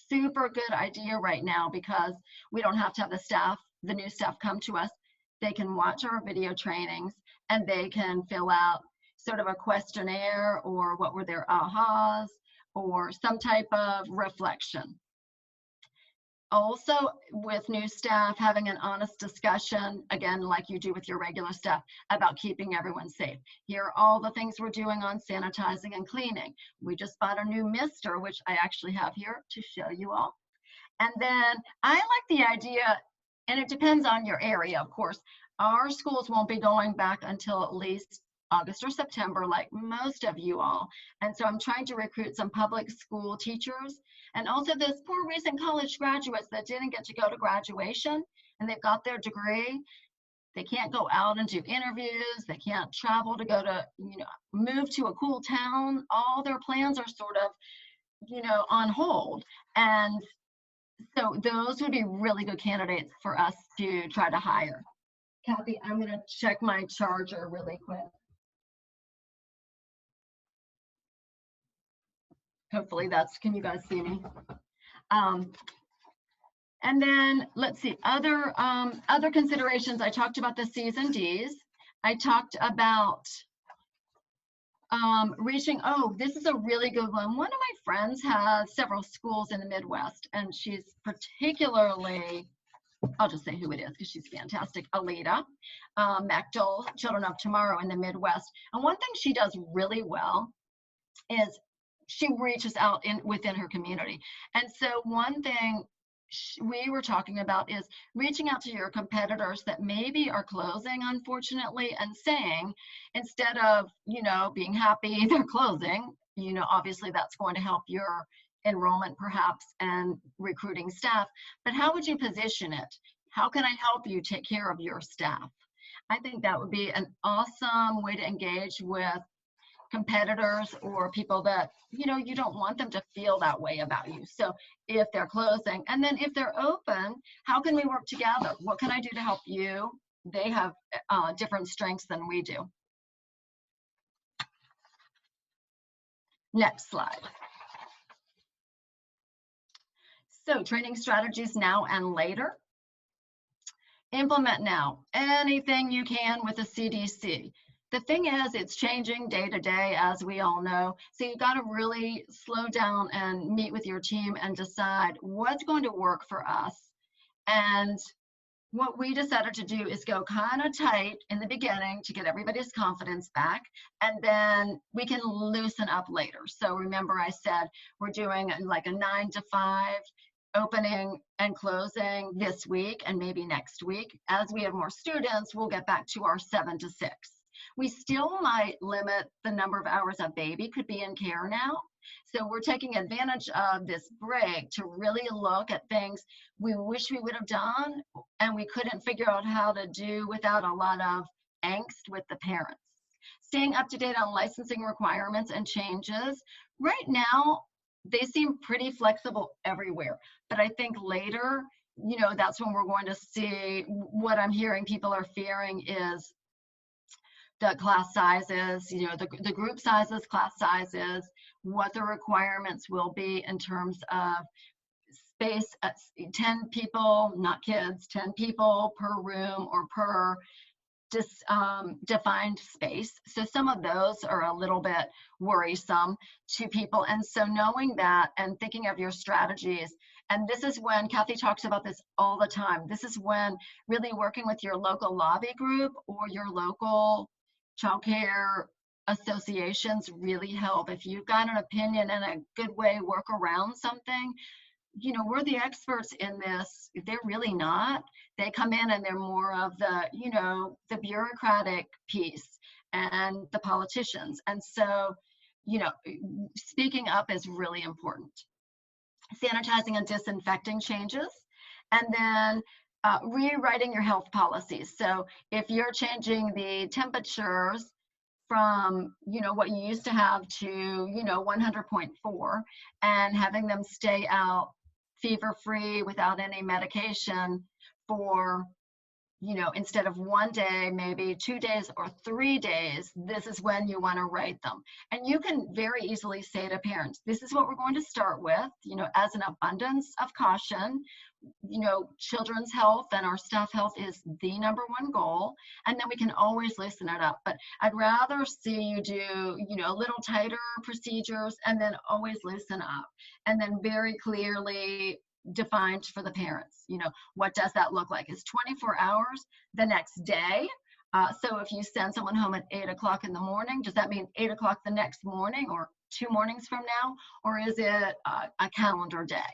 S2: Super good idea right now, because we don't have to have the new staff come to us. They can watch our video trainings and they can fill out sort of a questionnaire or what were their ahas, or some type of reflection. Also, with new staff, having an honest discussion, again, like you do with your regular staff, about keeping everyone safe. Here are all the things we're doing on sanitizing and cleaning. We just bought a new mister, which I actually have here to show you all. And then I like the idea, and it depends on your area, of course. Our schools won't be going back until at least August or September, like most of you all. And so I'm trying to recruit some public school teachers, and also those poor recent college graduates that didn't get to go to graduation and they've got their degree. They can't go out and do interviews. They can't travel to go to, you know, move to a cool town. All their plans are sort of, you know, on hold. And so those would be really good candidates for us to try to hire. Kathy, I'm going to check my charger really quick. Hopefully can you guys see me? And then let's see, other considerations. I talked about the C's and D's. I talked about reaching, oh, this is a really good one. One of my friends has several schools in the Midwest, and she's particularly, I'll just say who it is because she's fantastic, Alita Mechtel, Children of Tomorrow in the Midwest. And one thing she does really well is she reaches out within her community. And so one thing we were talking about is reaching out to your competitors that maybe are closing, unfortunately, and saying, instead of, you know, being happy they're closing, you know, obviously that's going to help your enrollment perhaps and recruiting staff, but how would you position it? How can I help you take care of your staff? I think that would be an awesome way to engage with competitors or people that, you know, you don't want them to feel that way about you. So if they're closing, and then if they're open, how can we work together? What can I do to help you? They have different strengths than we do. Next slide. So training strategies now and later. Implement now anything you can with the CDC. The thing is, it's changing day to day, as we all know. So you got to really slow down and meet with your team and decide what's going to work for us. And what we decided to do is go kind of tight in the beginning to get everybody's confidence back, and then we can loosen up later. So remember I said we're doing like a 9 to 5 opening and closing this week and maybe next week. As we have more students, we'll get back to our 7 to 6. We still might limit the number of hours a baby could be in care now. So we're taking advantage of this break to really look at things we wish we would have done and we couldn't figure out how to do without a lot of angst with the parents. Staying up to date on licensing requirements and changes. Right now, they seem pretty flexible everywhere, but I think later, you know, that's when we're going to see what I'm hearing people are fearing is the class sizes, you know, the group sizes, class sizes, what the requirements will be in terms of space, 10 people, not kids, 10 people per room or per defined space. So some of those are a little bit worrisome to people. And so knowing that and thinking of your strategies And this is when, Kathe talks about this all the time, this is when really working with your local lobby group or your local childcare associations really help. If you've got an opinion and a good way to work around something, we're the experts in this. They're really not. They come in and they're more of the, the bureaucratic piece and the politicians. And so, speaking up is really important. Sanitizing and disinfecting changes, and then rewriting your health policies. So if you're changing the temperatures from what you used to have to 100.4 and having them stay out fever-free without any medication for instead of 1 day, maybe 2 days or 3 days, this is when you want to rate them. And you can very easily say to parents, this is what we're going to start with, as an abundance of caution. Children's health and our staff health is the #1 goal, and then we can always loosen it up. But I'd rather see you do, a little tighter procedures and then always loosen up, and then very clearly defined for the parents. What does that look like? Is 24 hours the next day? So if you send someone home at 8 o'clock in the morning, does that mean 8 o'clock the next morning or 2 mornings from now? Or is it a calendar day?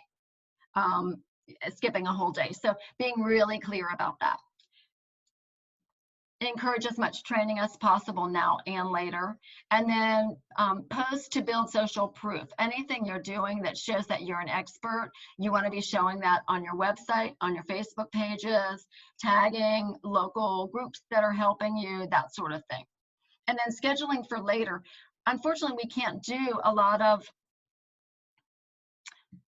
S2: Skipping a whole day. So being really clear about that. Encourage as much training as possible now and later. And then post to build social proof. Anything you're doing that shows that you're an expert, you want to be showing that on your website, on your Facebook pages, tagging local groups that are helping you, that sort of thing. And then scheduling for later. Unfortunately, we can't do a lot of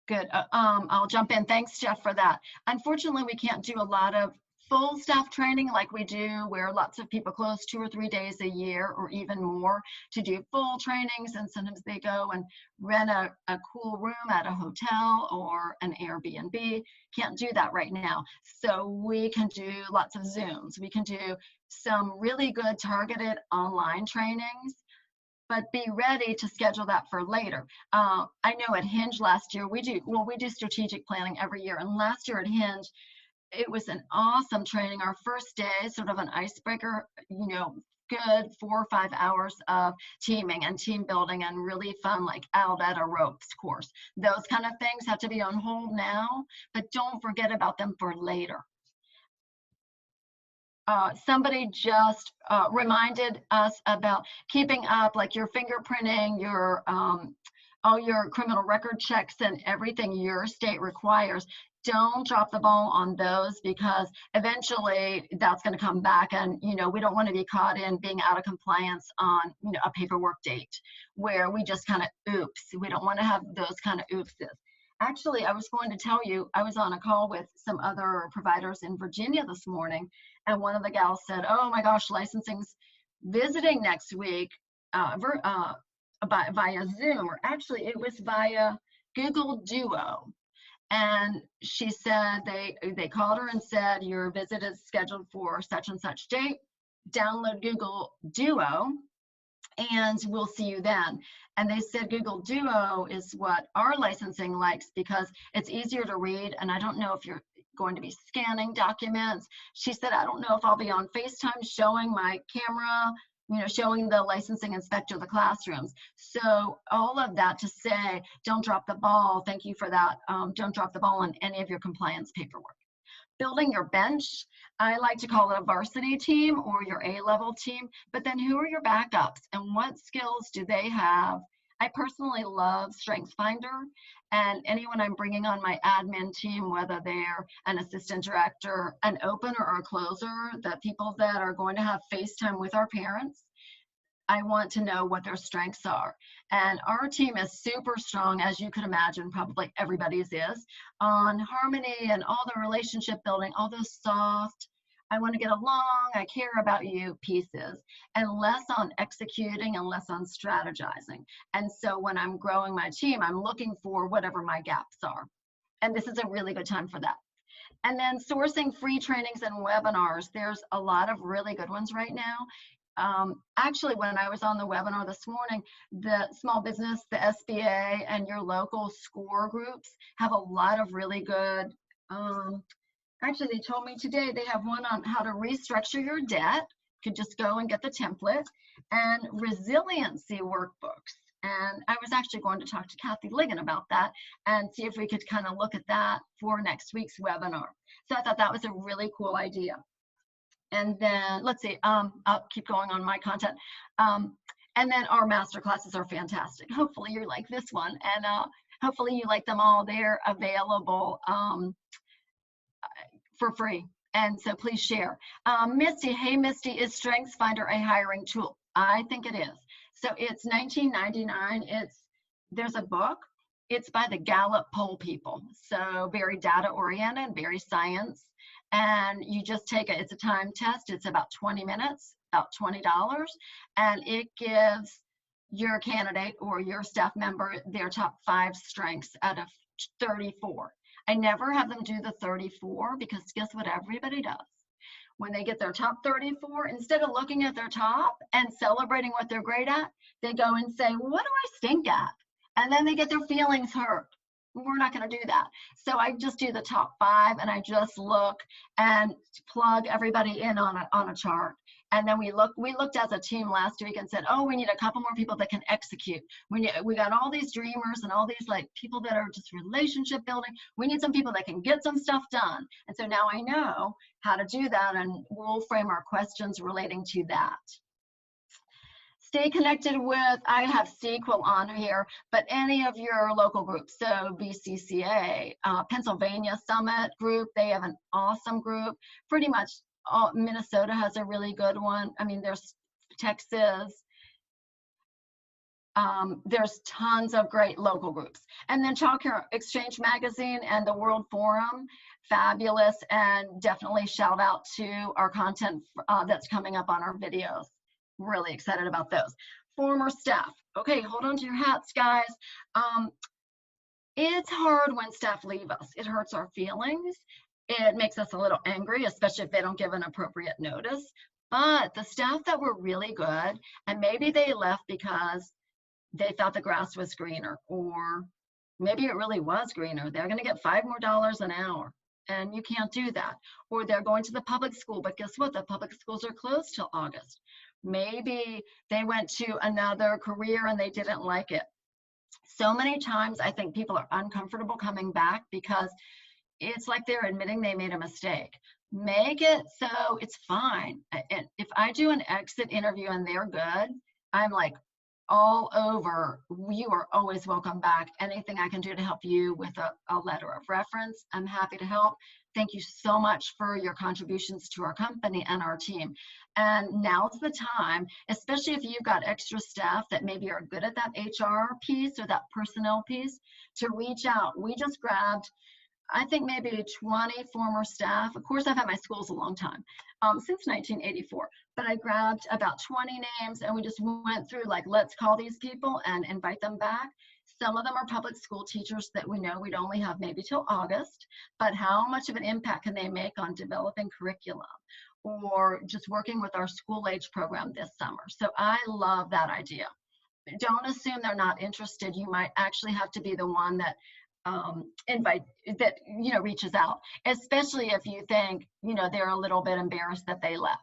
S2: good. I'll jump in. Thanks, Jeff, for that. Unfortunately, we can't do a lot of full staff training like we do, where lots of people close 2 or 3 days a year or even more to do full trainings. And sometimes they go and rent a cool room at a hotel or an Airbnb. Can't do that right now. So we can do lots of Zooms. We can do some really good targeted online trainings, but be ready to schedule that for later. I know at Hinge last year, we do strategic planning every year. And last year at Hinge, it was an awesome training. Our first day, sort of an icebreaker, good 4 or 5 hours of teaming and team building and really fun, like out at a ropes course. Those kind of things have to be on hold now, but don't forget about them for later. Somebody just reminded us about keeping up, like your fingerprinting, your all your criminal record checks and everything your state requires. Don't drop the ball on those, because eventually that's going to come back, and we don't want to be caught in being out of compliance on a paperwork date where we just kind of oops. We don't want to have those kind of oopses. Actually, I was going to tell you, I was on a call with some other providers in Virginia this morning, and one of the gals said, oh my gosh, licensing's visiting next week via Zoom, or actually it was via Google Duo. And she said they called her and said, your visit is scheduled for such and such date. Download Google Duo and we'll see you then. And they said Google Duo is what our licensing likes because it's easier to read. And I don't know if you're going to be scanning documents. She said, I don't know if I'll be on FaceTime showing my camera, showing the licensing inspector the classrooms. So all of that to say, don't drop the ball. Thank you for that. Don't drop the ball on any of your compliance paperwork. Building your bench, I like to call it a varsity team or your A-level team, but then who are your backups and what skills do they have? I personally love StrengthsFinder, and anyone I'm bringing on my admin team, whether they're an assistant director, an opener or a closer, the people that are going to have FaceTime with our parents, I want to know what their strengths are. And our team is super strong, as you could imagine, probably everybody's is, on harmony and all the relationship building, all those soft, I want to get along, I care about you pieces, and less on executing and less on strategizing. And so when I'm growing my team, I'm looking for whatever my gaps are. And this is a really good time for that. And then sourcing free trainings and webinars. There's a lot of really good ones right now. Actually, when I was on the webinar this morning, the small business, the SBA, and your local SCORE groups have a lot of really good, actually, they told me today they have one on how to restructure your debt. You could just go and get the template, and resiliency workbooks. And I was actually going to talk to Kathe Ligon about that and see if we could kind of look at that for next week's webinar. So I thought that was a really cool idea. And then let's see, I'll keep going on my content. And then our master classes are fantastic. Hopefully you like this one, and hopefully you like them all. They're available for free. And so please share. Misty, hey Misty, is StrengthsFinder a hiring tool? I think it is. So it's $19.99. There's a book. It's by the Gallup poll people. So very data oriented, very science. And you just take it, it's a time test. It's about 20 minutes, about $20. And it gives your candidate or your staff member their top 5 strengths out of 34. I never have them do the 34 because guess what everybody does? When they get their top 34, instead of looking at their top and celebrating what they're great at, they go and say, what do I stink at? And then they get their feelings hurt. We're not going to do that. So I just do the top 5 and I just look and plug everybody in on a chart. And then we looked as a team last week and said, oh, we need a couple more people that can execute. We got all these dreamers and all these like people that are just relationship building. We need some people that can get some stuff done. And so now I know how to do that, and we'll frame our questions relating to that. Stay connected with, I have SQL on here, but any of your local groups. So BCCA, Pennsylvania Summit group, they have an awesome group. Pretty much Minnesota has a really good one. I mean, there's Texas. There's tons of great local groups. And then Childcare Exchange Magazine and the World Forum, fabulous. And definitely shout out to our content that's coming up on our videos. Really excited about those. Former staff. Okay, hold on to your hats, guys. It's hard when staff leave us. It hurts our feelings. It makes us a little angry, especially if they don't give an appropriate notice. But the staff that were really good, and maybe they left because they thought the grass was greener, or maybe it really was greener. They're going to get $5 more an hour. And you can't do that. Or they're going to the public school, but guess what? The public schools are closed till August. Maybe they went to another career and they didn't like it. So many times I think people are uncomfortable coming back because it's like they're admitting they made a mistake. Make it so it's fine. And if I do an exit interview and they're good, I'm like all over, you are always welcome back. Anything I can do to help you with a letter of reference, I'm happy to help. Thank you so much for your contributions to our company and our team. And now's the time, especially if you've got extra staff that maybe are good at that HR piece or that personnel piece, to reach out. We just grabbed, I think maybe 20 former staff. Of course, I've had my schools a long time, since 1984, but I grabbed about 20 names and we just went through like, let's call these people and invite them back. Some of them are public school teachers that we know we'd only have maybe till August, but how much of an impact can they make on developing curriculum or just working with our school age program this summer? So I love that idea. Don't assume they're not interested. You might actually have to be the one that reaches out, especially if you think, they're a little bit embarrassed that they left.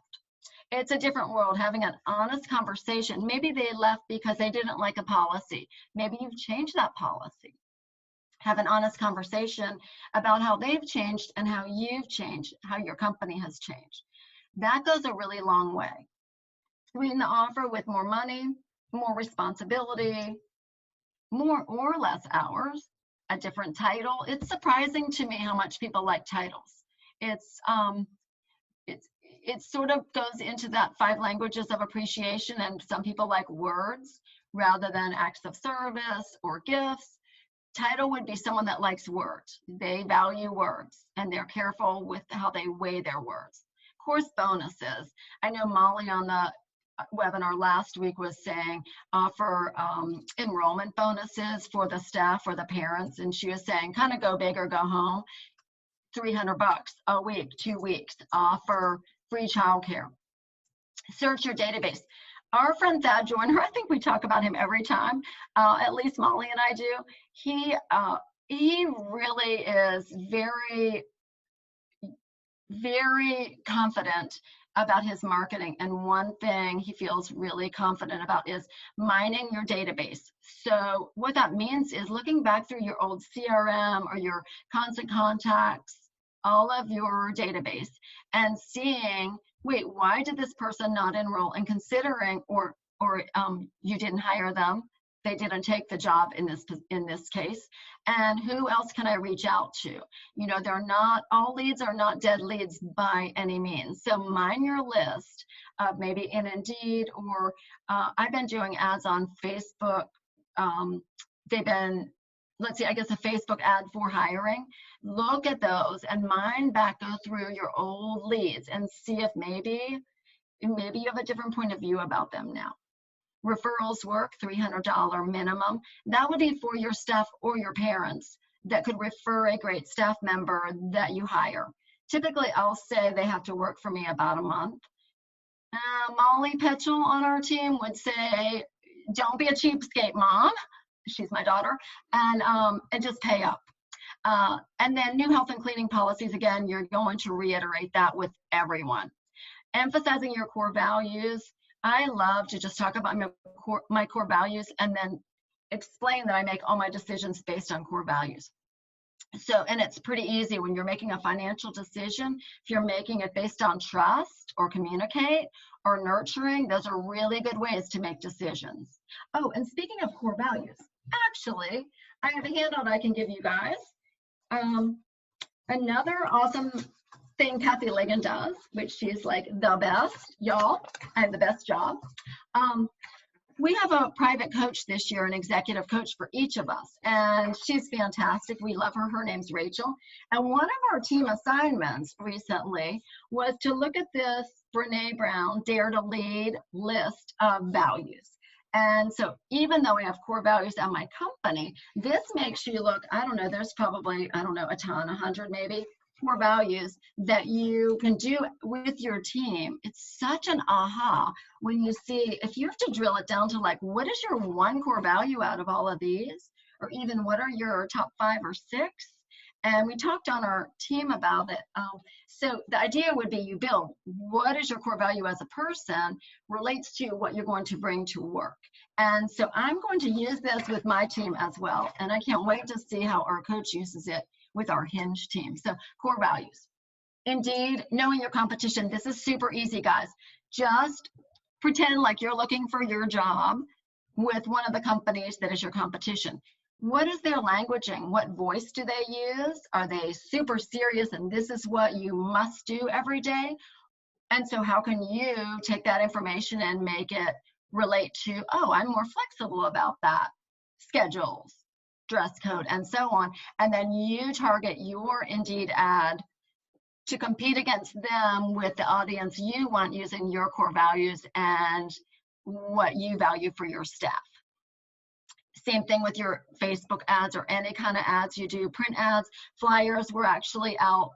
S2: It's a different world, having an honest conversation. Maybe they left because they didn't like a policy. Maybe you've changed that policy. Have an honest conversation about how they've changed and how you've changed, how your company has changed. That goes a really long way. Sweeten the offer with more money, more responsibility, more or less hours, a different title. It's surprising to me how much people like titles. It sort of goes into that 5 languages of appreciation, and some people like words rather than acts of service or gifts. Title would be someone that likes words. They value words and they're careful with how they weigh their words. Of course, bonuses. I know Molly on the webinar last week was saying offer enrollment bonuses for the staff or the parents, and she was saying kind of go big or go home. $300 a week, 2 weeks, offer free childcare. search your database. Our friend Thad Joyner, I think we talk about him every time, at least Molly and I do. He really is very, very confident about his marketing. And one thing he feels really confident about is mining your database. So what that means is looking back through your old CRM or your constant contacts, all of your database, and seeing, wait, why did this person not enroll? And considering, or you didn't hire them, they didn't take the job in this case, and who else can I reach out to? You know, they're not, all leads are not dead leads by any means. So mine your list of maybe in Indeed, or I've been doing ads on Facebook. They've been, let's see, I guess a Facebook ad for hiring. Look at those and mine back, go through your old leads and see if maybe you have a different point of view about them now. Referrals work, $300 minimum. That would be for your staff or your parents that could refer a great staff member that you hire. Typically, I'll say they have to work for me about a month. Kathe Petchel on our team would say, don't be a cheapskate, Mom. She's my daughter, and just pay up. And then new health and cleaning policies, again, you're going to reiterate that with everyone. Emphasizing your core values. I love to just talk about my core values and then explain that I make all my decisions based on core values. So, and it's pretty easy when you're making a financial decision. If you're making it based on trust or communicate or nurturing, those are really good ways to make decisions. Oh, and speaking of core values, actually, I have a handout I can give you guys. Another awesome thing Kathy Ligon does, which she's like the best, y'all. I have the best job. We have a private coach this year, an executive coach for each of us, and she's fantastic. We love her. Her name's Rachel. And one of our team assignments recently was to look at this Brene Brown Dare to Lead list of values. And so even though I have core values at my company, this makes you look, I don't know, there's probably, I don't know, a ton, 100 maybe, core values that you can do with your team. It's such an aha when you see, if you have to drill it down to like, what is your one core value out of all of these? Or even what are your top 5 or 6? And we talked on our team about it. So the idea would be you build, what is your core value as a person relates to what you're going to bring to work. And so I'm going to use this with my team as well. And I can't wait to see how our coach uses it with our Hinge team. So core values. Indeed, knowing your competition. This is super easy, guys. Just pretend like you're looking for your job with one of the companies that is your competition. What is their languaging? What voice do they use? Are they super serious and this is what you must do every day? And so how can you take that information and make it relate to, oh, I'm more flexible about that. Schedules, dress code, and so on. And then you target your Indeed ad to compete against them with the audience you want using your core values and what you value for your staff. Same thing with your Facebook ads or any kind of ads you do. Print ads, flyers. We're actually out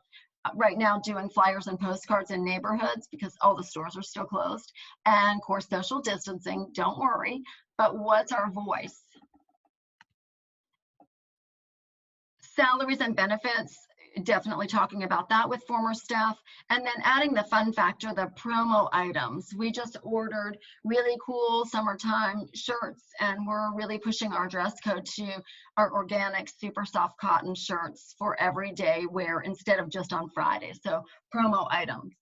S2: right now doing flyers and postcards in neighborhoods because all the stores are still closed. And of course, social distancing, don't worry. But what's our voice? Salaries and benefits, definitely talking about that with former staff. And then adding the fun factor, the promo items. We just ordered really cool summertime shirts and we're really pushing our dress code to our organic super soft cotton shirts for everyday wear instead of just on Friday. So promo items.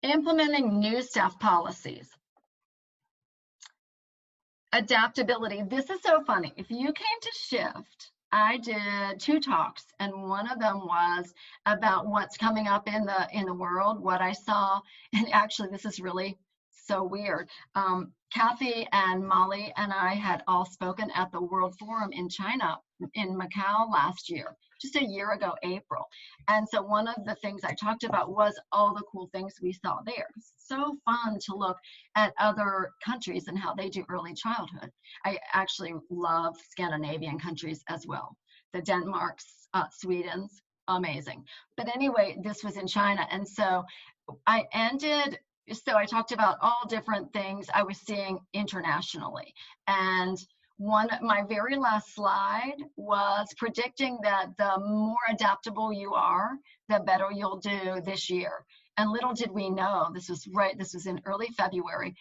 S2: Implementing new staff policies. Adaptability. This is so funny. If you came to Shift, I did 2 talks, and one of them was about what's coming up in the world, what I saw, and actually this is really so weird. Kathy and Molly and I had all spoken at the World Forum in China, in Macau last year, just a year ago, April. And so one of the things I talked about was all the cool things we saw there. So fun to look at other countries and how they do early childhood. I actually love Scandinavian countries as well. The Denmarks, Swedens, amazing. But anyway, this was in China. And so I talked about all different things I was seeing internationally. And my very last slide was predicting that the more adaptable you are, the better you'll do this year. And little did we know, this was in early February.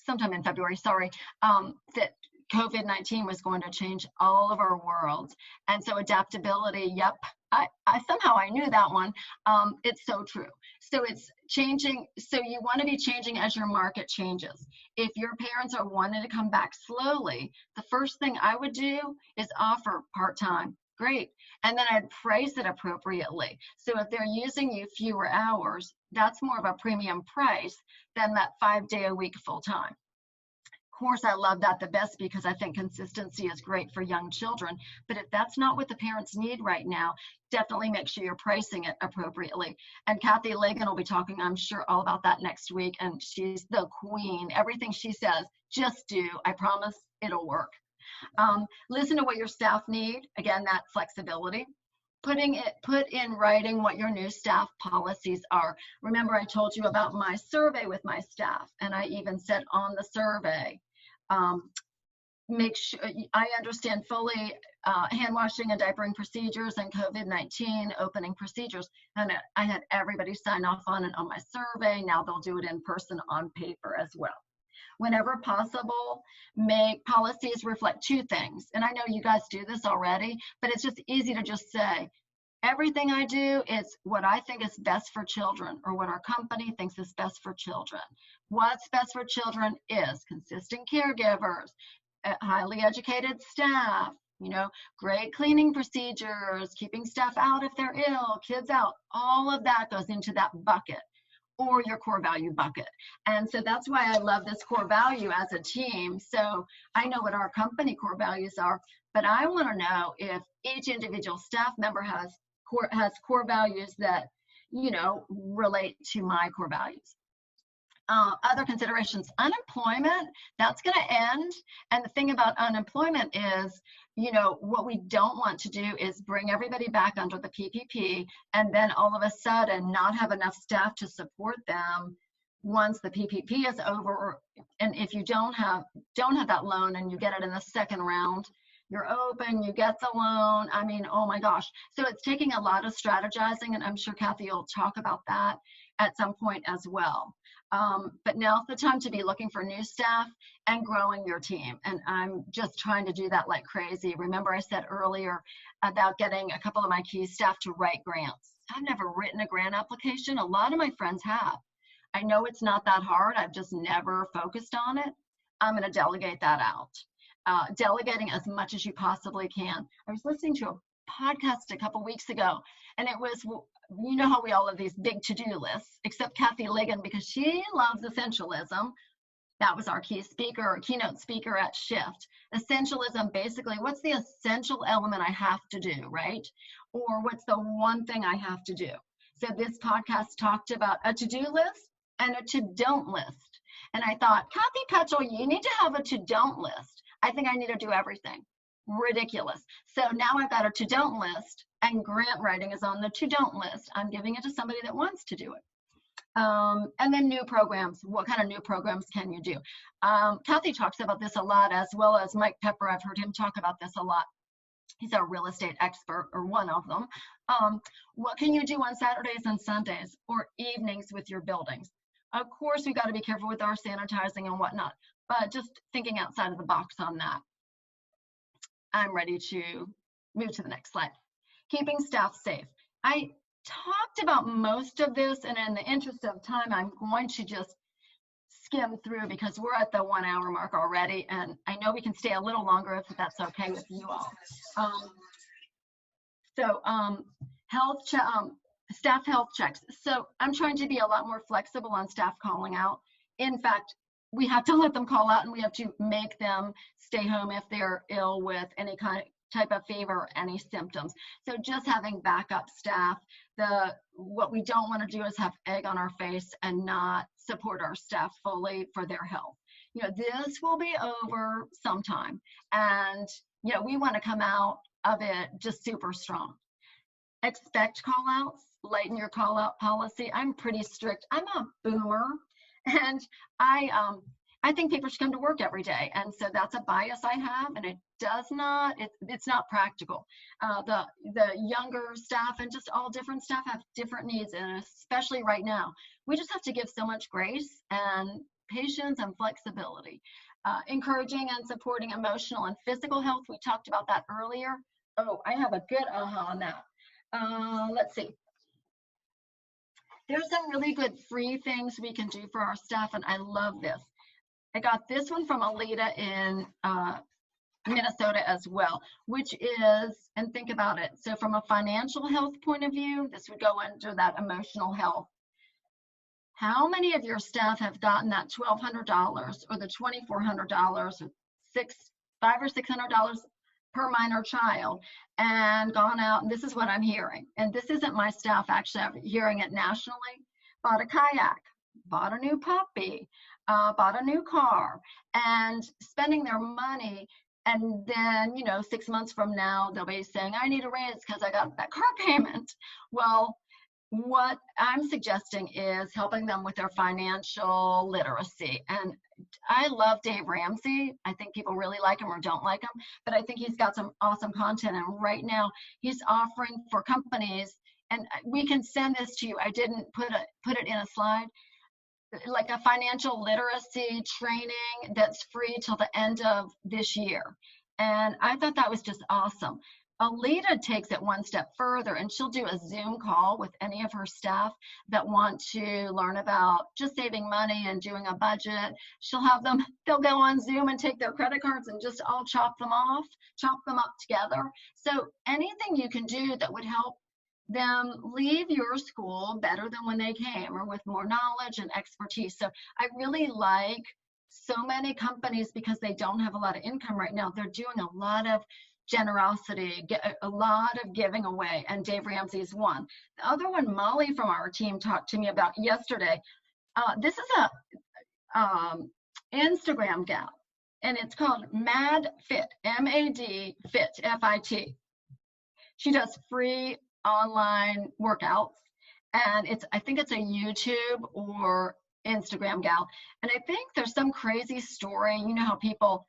S2: Sometime in February, sorry, that COVID-19 was going to change all of our worlds. And so adaptability, yep, I somehow I knew that one. It's so true. So it's changing. So you want to be changing as your market changes. If your parents are wanting to come back slowly, the first thing I would do is offer part-time. Great. And then I'd price it appropriately. So if they're using you fewer hours, that's more of a premium price than that 5-day-a-week full-time. Of course, I love that the best because I think consistency is great for young children. But if that's not what the parents need right now, definitely make sure you're pricing it appropriately. And Kathe Ligon will be talking, I'm sure, all about that next week. And she's the queen. Everything she says, just do. I promise it'll work. Listen to what your staff need. Again, that flexibility. Put in writing what your new staff policies are. Hand I told you about my survey with my staff, and I even said on the survey, make sure I understand fully hand washing and diapering procedures and COVID-19 opening procedures. And I had everybody sign off on it on my survey. Now they'll do it in person on paper as well. Whenever possible, make policies reflect two things. And I know you guys do this already, but it's just easy to just say, everything I do is what I think is best for children, or what our company thinks is best for children. What's best for children is consistent caregivers, highly educated staff, great cleaning procedures, keeping staff out if they're ill, kids out. All of that goes into that bucket, or your core value bucket. And so that's why I love this core value as a team. So I know what our company core values are, but I want to know if each individual staff member has core values that, relate to my core values. Other considerations, unemployment, that's going to end. And the thing about unemployment is, what we don't want to do is bring everybody back under the PPP and then all of a sudden not have enough staff to support them once the PPP is over. And if you don't have that loan and you get it in the second round, you're open, you get the loan. I mean, oh my gosh. So it's taking a lot of strategizing, and I'm sure Kathe will talk about that at some point as well. But now's the time to be looking for new staff and growing your team. And I'm just trying to do that like crazy. Remember I said earlier about getting a couple of my key staff to write grants. I've never written a grant application. A lot of my friends have. I know it's not that hard. I've just never focused on it. I'm going to delegate that out. Delegating as much as you possibly can. I was listening to a podcast a couple weeks ago, and it was, how we all have these big to-do lists, except Kathe Ligon, because she loves essentialism. That was our keynote speaker at Shift. Essentialism, basically, what's the essential element I have to do, right? Or what's the one thing I have to do? So this podcast talked about a to-do list and a to-don't list. And I thought, Kathe Petchel, you need to have a to-don't list. I think I need to do everything. Ridiculous. So now I've got a to-don't list, and grant writing is on the to-don't list. I'm giving it to somebody that wants to do it. And then new programs. What kind of new programs can you do? Kathe talks about this a lot, as well as Mike Pepper. I've heard him talk about this a lot. He's a real estate expert, or one of them. What can you do on Saturdays and Sundays or evenings with your buildings? Of course, we got to be careful with our sanitizing and whatnot, but just thinking outside of the box on that. I'm ready to move to the next slide. Keeping staff safe. I talked about most of this, and in the interest of time, I'm going to just skim through because we're at the 1 hour mark already, and I know we can stay a little longer if that's okay with you all. Staff health checks. So I'm trying to be a lot more flexible on staff calling out. In fact, we have to let them call out, and we have to make them stay home if they're ill with any type of fever or any symptoms. So just having backup staff. What we don't want to do is have egg on our face and not support our staff fully for their health. This will be over sometime, and we want to come out of it just super strong. Expect call outs, lighten your call out policy. I'm pretty strict. I'm a boomer, and I think people should come to work every day. And so that's a bias I have, and it's not practical. The younger staff and just all different staff have different needs, and especially right now, we just have to give so much grace and patience and flexibility. Encouraging and supporting emotional and physical health. We talked about that earlier. Oh, I have a good aha on that. Let's see. There's some really good free things we can do for our staff, and I love this. I got this one from Alita in Minnesota as well, which is, and think about it. So from a financial health point of view, this would go under that emotional health. How many of your staff have gotten that $1,200 or the $2,400 or $500 or $600 per minor child and gone out? And this is what I'm hearing. And this isn't my staff, actually, I'm hearing it nationally. Bought a kayak, bought a new puppy, bought a new car, and spending their money. And then, 6 months from now, they'll be saying, I need a raise because I got that car payment. Well, what I'm suggesting is helping them with their financial literacy. And I love Dave Ramsey. I think people really like him or don't like him, but I think he's got some awesome content. And right now he's offering for companies, and we can send this to you. I didn't put it in a slide, like a financial literacy training that's free till the end of this year. And I thought that was just awesome. Alita takes it one step further, and she'll do a Zoom call with any of her staff that want to learn about just saving money and doing a budget. She'll have them, they'll go on Zoom and take their credit cards and just all chop them up together. So anything you can do that would help them leave your school better than when they came, or with more knowledge and expertise. So I really like so many companies, because they don't have a lot of income right now, they're doing a lot of generosity, a lot of giving away, and Dave Ramsey is one. The other one, Molly from our team talked to me about yesterday. This is a Instagram gal, and it's called Mad Fit, M-A-D Fit, F-I-T. She does free online workouts, and I think it's a YouTube or Instagram gal. And I think there's some crazy story. You know how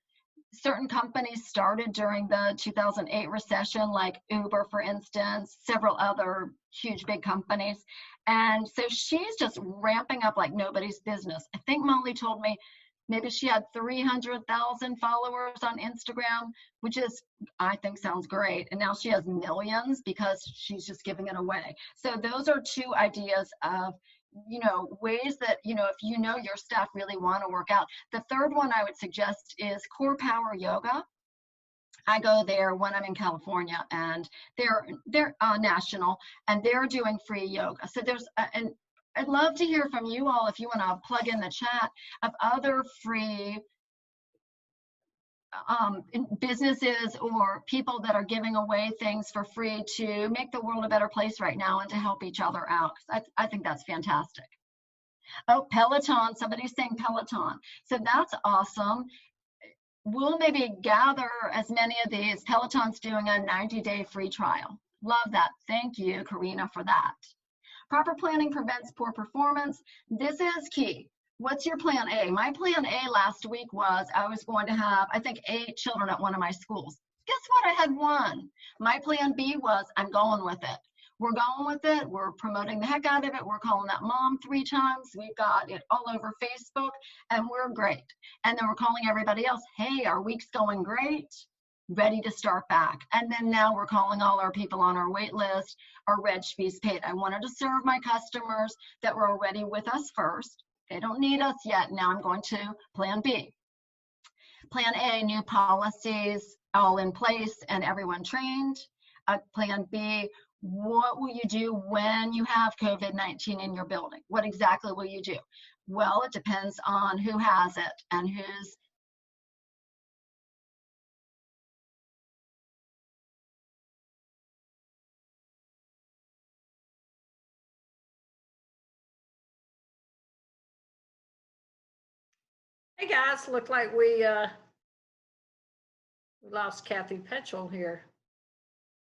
S2: certain companies started during the 2008 recession, like Uber, for instance, several other huge big companies. And so she's just ramping up like nobody's business. I think Molly told me maybe she had 300,000 followers on Instagram, which is, I think, sounds great. And now she has millions because she's just giving it away. So those are two ideas of ways that, if your staff really want to work out. The third one I would suggest is Core Power Yoga. I go there when I'm in California, and they're national, and they're doing free yoga. So and I'd love to hear from you all if you want to plug in the chat of other free businesses or people that are giving away things for free to make the world a better place right now and to help each other out. I think that's fantastic. Oh, Peloton, somebody's saying Peloton. So that's awesome. We'll maybe gather as many of these. Peloton's doing a 90-day free trial. Love that. Thank you, Karina, for that. Proper planning prevents poor performance. This is key. What's your plan A? My plan A last week was I was going to have, I think, 8 children at one of my schools. Guess what? I had 1. My plan B was I'm going with it. We're going with it. We're promoting the heck out of it. We're calling that mom 3 times. We've got it all over Facebook, and we're great. And then we're calling everybody else. Hey, our week's going great. Ready to start back. And then now we're calling all our people on our wait list, our reg fees paid. I wanted to serve my customers that were already with us first. They don't need us yet. Now I'm going to plan B. Plan A, new policies all in place and everyone trained. Plan B, what will you do when you have COVID-19 in your building? What exactly will you do? Well, it depends on who has it and who's.
S1: Hey guys, look like we lost Kathe Petchel here.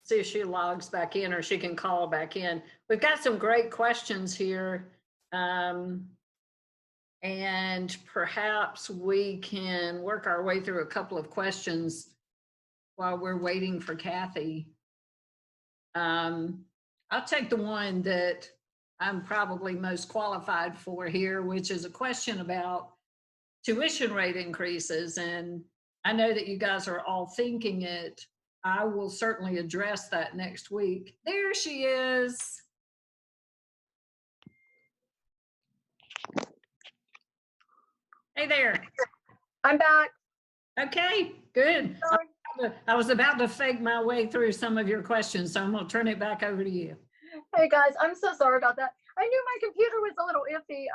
S1: see if she logs back in or she can call back in. We've got some great questions here. And perhaps we can work our way through a couple of questions while we're waiting for Kathe. I'll take the one that I'm probably most qualified for here, which is a question about tuition rate increases. And I know that you guys are all thinking it. I will certainly address that next week. There she is. Hey there.
S3: I'm back.
S1: Okay, good. I was about to fake my way through some of your questions, so I'm going to turn it back over to you.
S3: Hey guys, I'm so sorry about that. I knew my computer was a little iffy.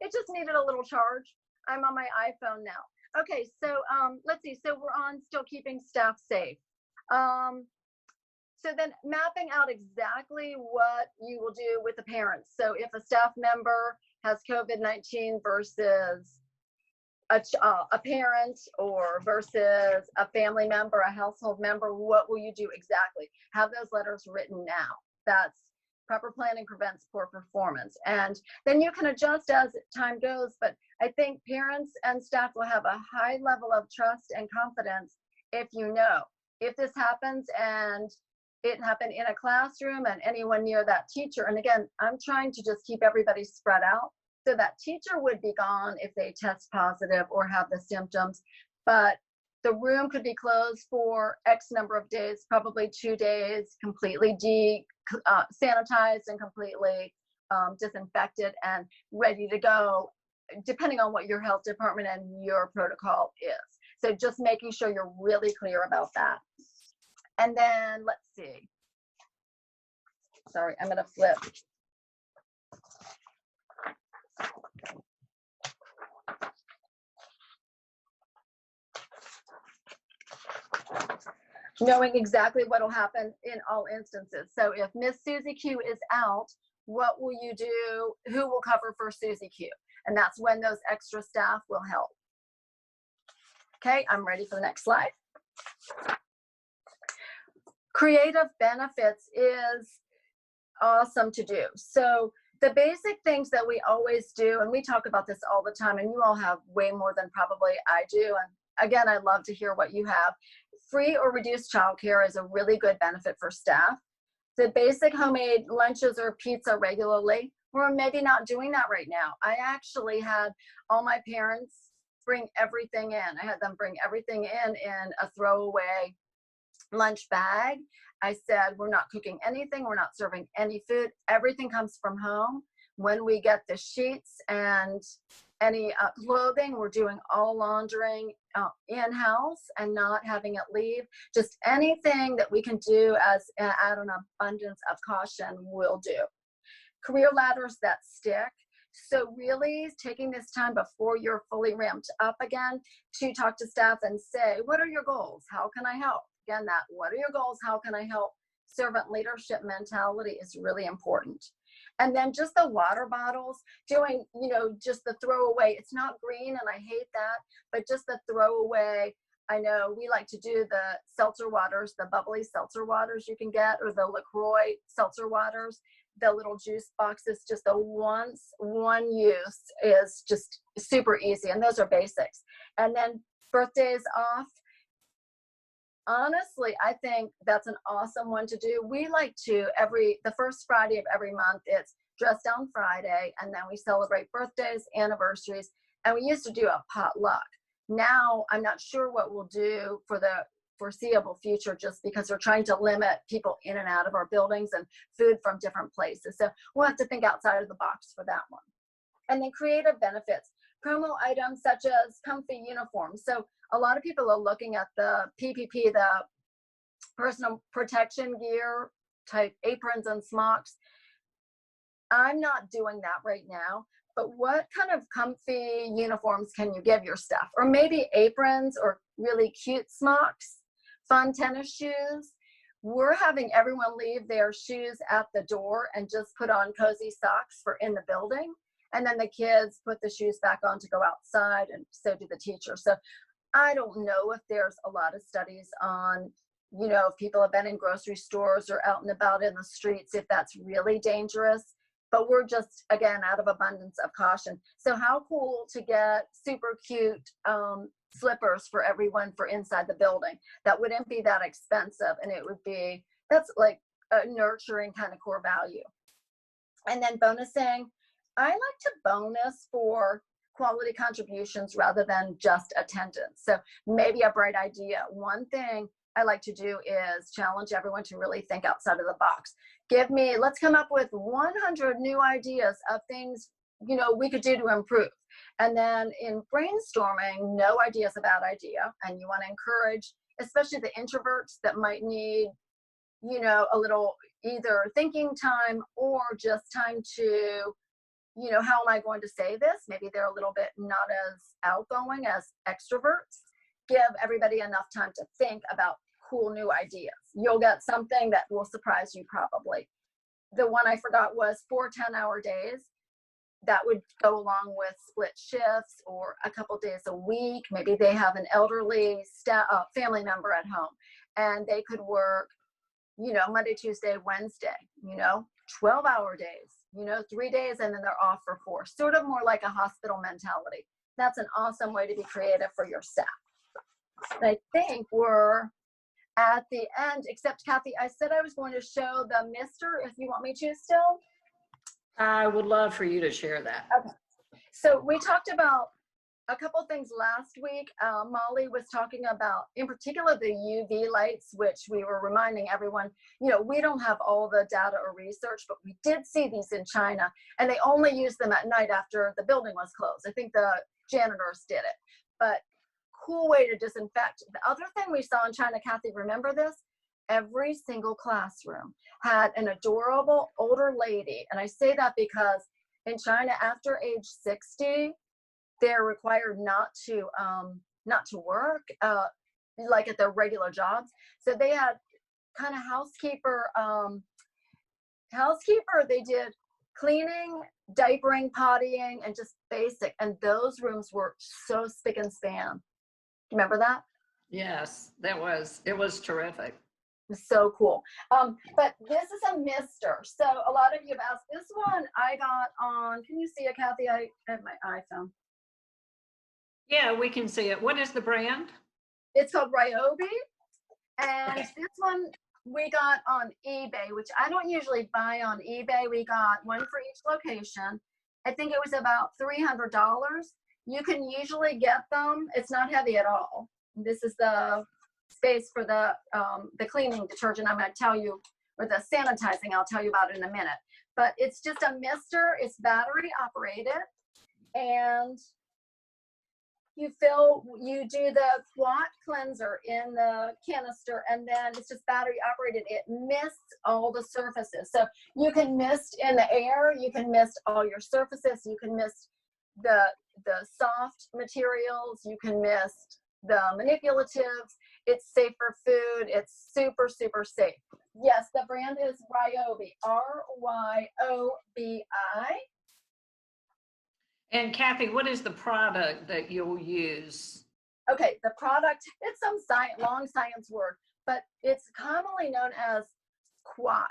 S3: It just needed a little charge. I'm on my iPhone now. Okay, so let's see. So we're on still keeping staff safe. So then mapping out exactly what you will do with the parents. So if a staff member has COVID-19 versus a parent or versus a family member, a household member, what will you do exactly? Have those letters written now. That's proper planning prevents poor performance. And then you can adjust as time goes, but I think parents and staff will have a high level of trust and confidence if you know. If this happens and it happened in a classroom and anyone near that teacher, and again, I'm trying to just keep everybody spread out. So that teacher would be gone if they test positive or have the symptoms, but the room could be closed for X number of days, probably 2 days, completely sanitized and completely disinfected and ready to go, depending on what your health department and your protocol is. So just making sure you're really clear about that. And then let's see. Sorry, I'm gonna flip. Knowing exactly what will happen in all instances. So if Miss Susie Q is out, what will you do? Who will cover for Susie Q? And that's when those extra staff will help. Okay, I'm ready for the next slide. Creative benefits is awesome to do. So the basic things that we always do, and we talk about this all the time, and you all have way more than probably I do. And again, I'd love to hear what you have. Free or reduced childcare is a really good benefit for staff. The basic homemade lunches or pizza regularly, we're maybe not doing that right now. I actually had all my parents bring everything in. I had them bring everything in a throwaway lunch bag. I said, we're not cooking anything. We're not serving any food. Everything comes from home. When we get the sheets and any clothing, we're doing all laundering in-house and not having it leave. Just anything that we can do as out of an abundance of caution, we'll do. Career ladders that stick. So really taking this time before you're fully ramped up again to talk to staff and say, what are your goals? How can I help? Again, that what are your goals? How can I help? Servant leadership mentality is really important. And then just the water bottles, doing, just the throwaway. It's not green and I hate that, but just the throwaway. I know we like to do the seltzer waters, the bubbly seltzer waters you can get, or the LaCroix seltzer waters, the little juice boxes, just the one use is just super easy. And those are basics. And then birthdays off. Honestly, I think that's an awesome one to do. We like to the first Friday of every month, it's Dress Down Friday, and then we celebrate birthdays, anniversaries, and we used to do a potluck. Now, I'm not sure what we'll do for the foreseeable future just because we're trying to limit people in and out of our buildings and food from different places. So we'll have to think outside of the box for that one. And then creative benefits, promo items such as comfy uniforms. So a lot of people are looking at the PPP, the personal protection gear type aprons and smocks. I'm not doing that right now, but what kind of comfy uniforms can you give your staff? Or maybe aprons or really cute smocks, fun tennis shoes. We're having everyone leave their shoes at the door and just put on cozy socks for in the building. And then the kids put the shoes back on to go outside, and so do the teachers. So I don't know if there's a lot of studies on you know, if people have been in grocery stores or out and about in the streets, if that's really dangerous. But we're just, again, out of abundance of caution. So how cool to get super cute slippers for everyone for inside the building. That wouldn't be that expensive, and it would be, that's like a nurturing kind of core value. And then bonusing, I like to bonus for quality contributions rather than just attendance. So maybe a bright idea. One thing I like to do is challenge everyone to really think outside of the box. Let's come up with 100 new ideas of things, you know, we could do to improve. And then in brainstorming, no idea is a bad idea. And you want to encourage, especially the introverts that might need, you know, a little either thinking time or just time to, you know, how am I going to say this? Maybe they're a little bit not as outgoing as extroverts. Give everybody enough time to think about cool new ideas. You'll get something that will surprise you probably. The one I forgot was 4 10-hour days. That would go along with split shifts or a couple days a week. Maybe they have an elderly family member at home and they could work, you know, Monday, Tuesday, Wednesday, you know, 12-hour days, you know, 3 days, and then they're off for 4. Sort of more like a hospital mentality. That's an awesome way to be creative for your staff. And I think we're at the end, except Kathe, I said I was going to show the mister, if you want me to still.
S1: I would love for you to share that.
S3: Okay. So we talked about a couple things last week. Molly was talking about, in particular, the UV lights, which we were reminding everyone, you know, we don't have all the data or research, but we did see these in China, and they only used them at night after the building was closed. I think the janitors did it, but cool way to disinfect. The other thing we saw in China, Kathe, remember this? Every single classroom had an adorable older lady. And I say that because in China, after age 60, they're required not to work like at their regular jobs. So they had kind of housekeeper. They did cleaning, diapering, pottying, and just basic. And those rooms were so spick and span. Remember that?
S1: Yes, it was terrific.
S3: So cool. But this is a mister. So a lot of you have asked. This one I got on, can you see it, Kathe? I have my iPhone.
S1: Yeah, we can see it. What is the brand?
S3: It's called Ryobi. And this one we got on eBay, which I don't usually buy on eBay. We got one for each location. I think it was about $300. You can usually get them. It's not heavy at all. This is the space for the cleaning detergent I'm going to tell you, or the sanitizing I'll tell you about in a minute. But it's just a mister. It's battery operated, and you do the quat cleanser in the canister, and then it's just battery operated. It mists all the surfaces. So you can mist in the air, you can mist all your surfaces, you can mist the soft materials, you can mist the manipulatives. It's safe for food. It's super, super safe. Yes, the brand is Ryobi, Ryobi.
S1: And Kathe, what is the product that you'll use?
S3: Okay, the product, it's some long science word, but it's commonly known as QUAT,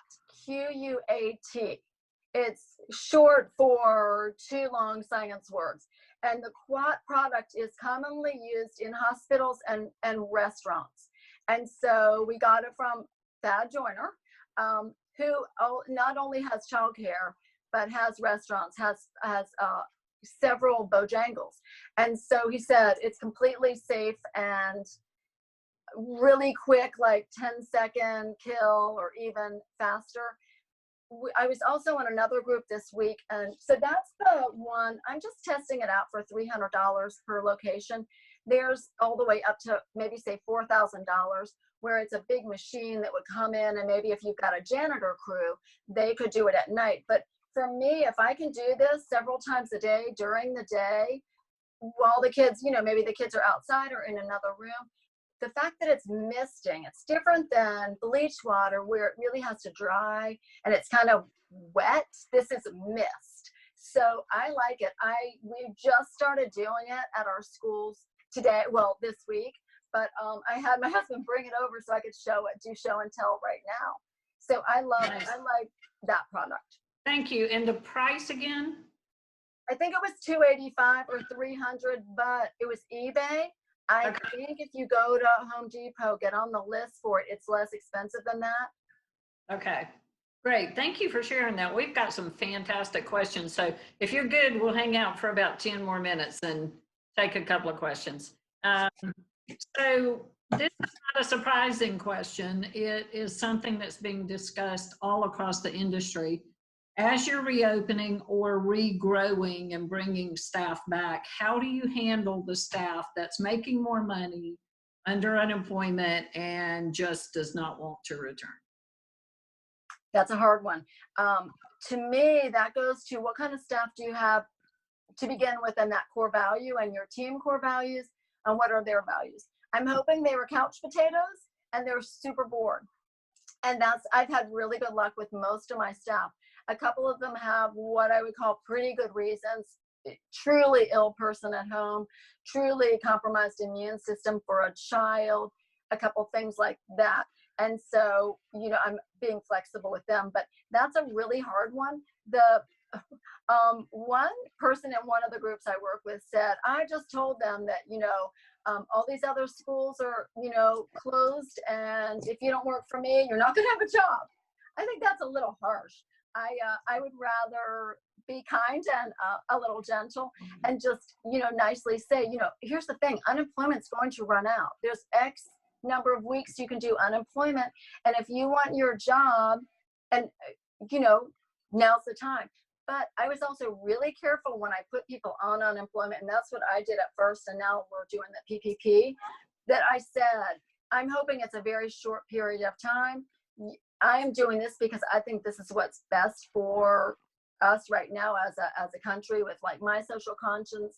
S3: Q-U-A-T. It's short for 2 long science words. And the QUAT product is commonly used in hospitals and restaurants. And so we got it from Thad Joyner, who not only has childcare, but has restaurants, has several Bojangles. And so he said it's completely safe and really quick, like 10-second kill or even faster. I was also in another group this week, and so that's the one. I'm just testing it out for $300 per location. There's all the way up to maybe say $4,000, where it's a big machine that would come in, and maybe if you've got a janitor crew, they could do it at night. But for me, if I can do this several times a day during the day, while the kids, you know, maybe the kids are outside or in another room, the fact that it's misting, it's different than bleach water where it really has to dry and it's kind of wet. This is mist. So I like it. We just started doing it at our schools today, well, this week, but I had my husband bring it over so I could do show and tell right now. So I
S1: Nice.
S3: like that product.
S1: Thank you. And the price again?
S3: I think it was $285 or $300, but it was eBay. I
S1: Okay.
S3: think if you go to Home Depot, get on the list for it, it's less expensive than that.
S1: Okay, great. Thank you for sharing that. We've got some fantastic questions. So if you're good, we'll hang out for about 10 more minutes and take a couple of questions. So this is not a surprising question. It is something that's being discussed all across the industry. As you're reopening or regrowing and bringing staff back, how do you handle the staff that's making more money under unemployment and just does not want to return?
S3: That's a hard one. To me, that goes to what kind of staff do you have to begin with, and that core value and your team core values, and what are their values. I'm hoping they were couch potatoes and they're super bored. And I've had really good luck with most of my staff. A couple of them have what I would call pretty good reasons. Truly ill person at home, truly compromised immune system for a child, a couple things like that. And so, I'm being flexible with them, but that's a really hard one. One person in one of the groups I work with said, I just told them that, all these other schools are, closed, and if you don't work for me, you're not going to have a job. I think that's a little harsh. I would rather be kind and a little gentle and just, nicely say, here's the thing, unemployment's going to run out. There's X number of weeks you can do unemployment. And if you want your job, and, now's the time. But I was also really careful when I put people on unemployment, and that's what I did at first, and now we're doing the PPP, that I said, I'm hoping it's a very short period of time. I'm doing this because I think this is what's best for us right now as a country with like my social conscience.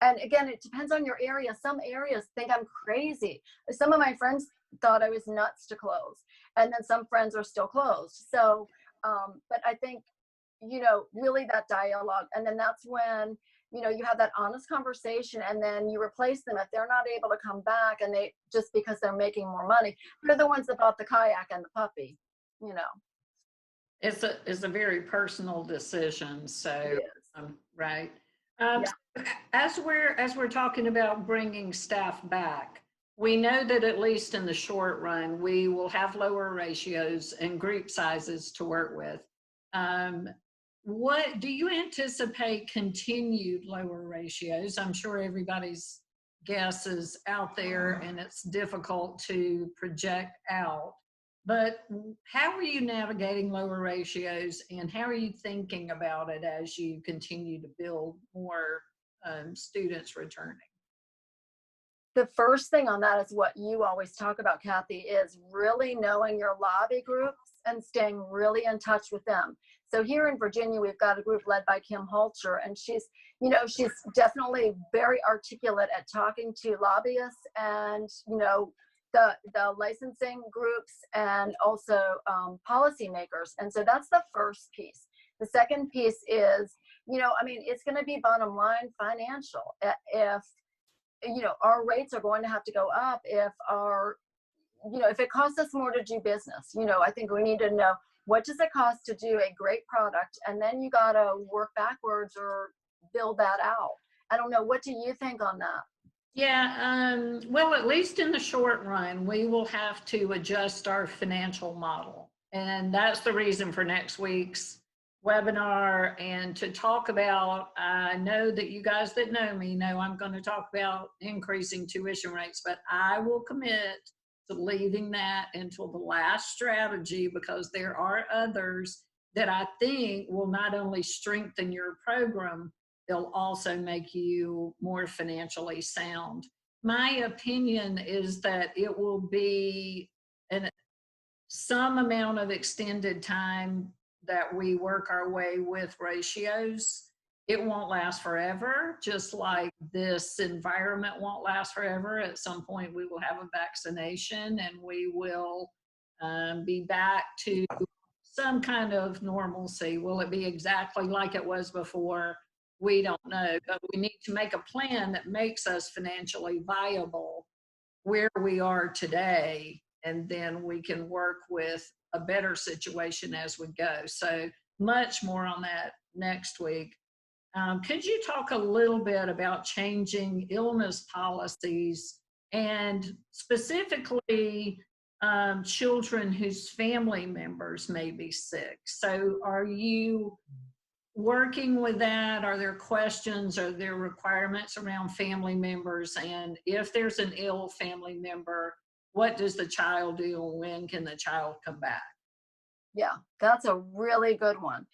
S3: And again, it depends on your area. Some areas think I'm crazy. Some of my friends thought I was nuts to close, and then some friends are still closed. So, but I think, really that dialogue, and then that's when, you have that honest conversation, and then you replace them if they're not able to come back, and they just because they're making more money. They're the ones that bought the kayak and the puppy,
S1: It's a very personal decision. So, right.
S3: Yeah.
S1: As we're talking about bringing staff back, we know that at least in the short run, we will have lower ratios and group sizes to work with. What do you anticipate continued lower ratios? I'm sure everybody's guess is out there and it's difficult to project out, but how are you navigating lower ratios, and how are you thinking about it as you continue to build more students returning?
S3: The first thing on that is what you always talk about, Kathe, is really knowing your lobby groups and staying really in touch with them. So here in Virginia, we've got a group led by Kim Holcher, and she's definitely very articulate at talking to lobbyists and, the licensing groups and also policymakers. And so that's the first piece. The second piece is, it's going to be bottom line financial. If our rates are going to have to go up, if it costs us more to do business, I think we need to know, what does it cost to do a great product? And then you got to work backwards or build that out. I don't know. What do you think on that?
S1: Yeah, well, at least in the short run, we will have to adjust our financial model. And that's the reason for next week's webinar, and to talk about, I know that you guys that know me know I'm going to talk about increasing tuition rates, but I will commit to leaving that until the last strategy, because there are others that I think will not only strengthen your program, they'll also make you more financially sound. My opinion is that it will be some amount of extended time that we work our way with ratios. It won't last forever, just like this environment won't last forever. At some point, we will have a vaccination and we will be back to some kind of normalcy. Will it be exactly like it was before? We don't know, but we need to make a plan that makes us financially viable where we are today, and then we can work with a better situation as we go. So much more on that next week. Could you talk a little bit about changing illness policies and specifically children whose family members may be sick? So are you working with that? Are there questions? Are there requirements around family members? And if there's an ill family member, what does the child do? When can the child come back?
S3: Yeah, that's a really good one.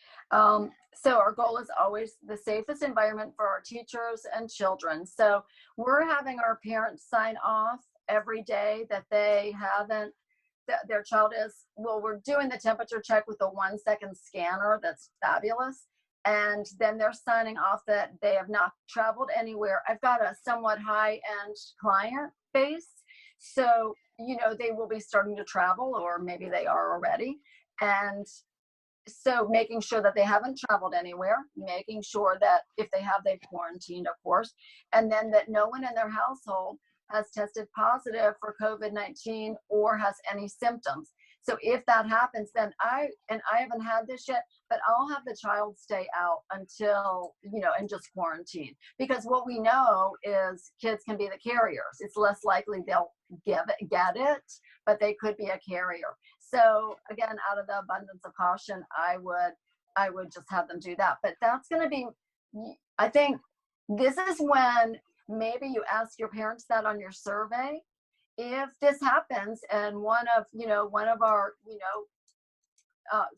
S3: So our goal is always the safest environment for our teachers and children. So we're having our parents sign off every day that they haven't, that their child is, well, we're doing the temperature check with a 1-second scanner. That's fabulous. And then they're signing off that they have not traveled anywhere. I've got a somewhat high-end client base. So, you know, they will be starting to travel, or maybe they are already. And so making sure that they haven't traveled anywhere, making sure that if they have, they've quarantined, of course, and then that no one in their household has tested positive for COVID-19 or has any symptoms. So if that happens, then I haven't had this yet, but I'll have the child stay out until, you know, and just quarantine. Because what we know is kids can be the carriers. It's less likely they'll get it, but they could be a carrier. So again, out of the abundance of caution, I would just have them do that. But that's going to be, I think this is when maybe you ask your parents that on your survey. If this happens and one of our,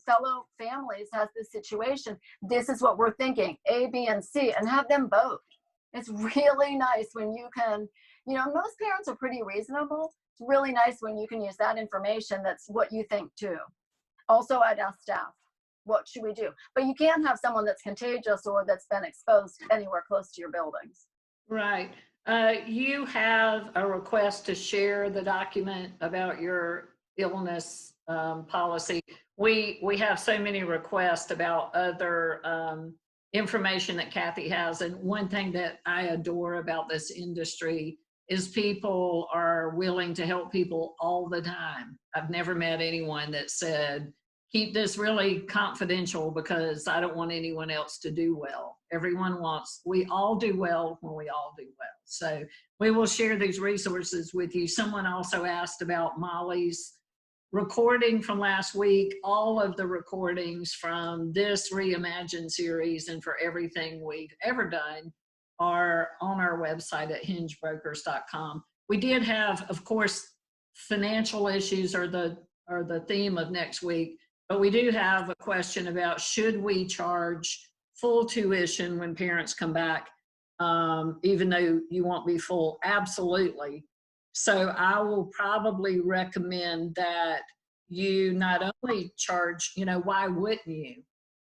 S3: fellow families has this situation, this is what we're thinking, A, B, and C, and have them vote. It's really nice when you can, most parents are pretty reasonable. It's really nice when you can use that information. That's what you think too. Also, I'd ask staff, what should we do? But you can't have someone that's contagious or that's been exposed anywhere close to your buildings.
S1: Right. You have a request to share the document about your illness policy. We have so many requests about other information that Kathe has. And one thing that I adore about this industry is people are willing to help people all the time. I've never met anyone that said, keep this really confidential because I don't want anyone else to do well. We all do well when we all do well. So we will share these resources with you. Someone also asked about Molly's recording from last week. All of the recordings from this Reimagine series and for everything we've ever done are on our website at hingebrokers.com. We did have, of course, financial issues are the theme of next week. But we do have a question about, should we charge full tuition when parents come back, even though you won't be full? Absolutely. So I will probably recommend that you not only charge, why wouldn't you?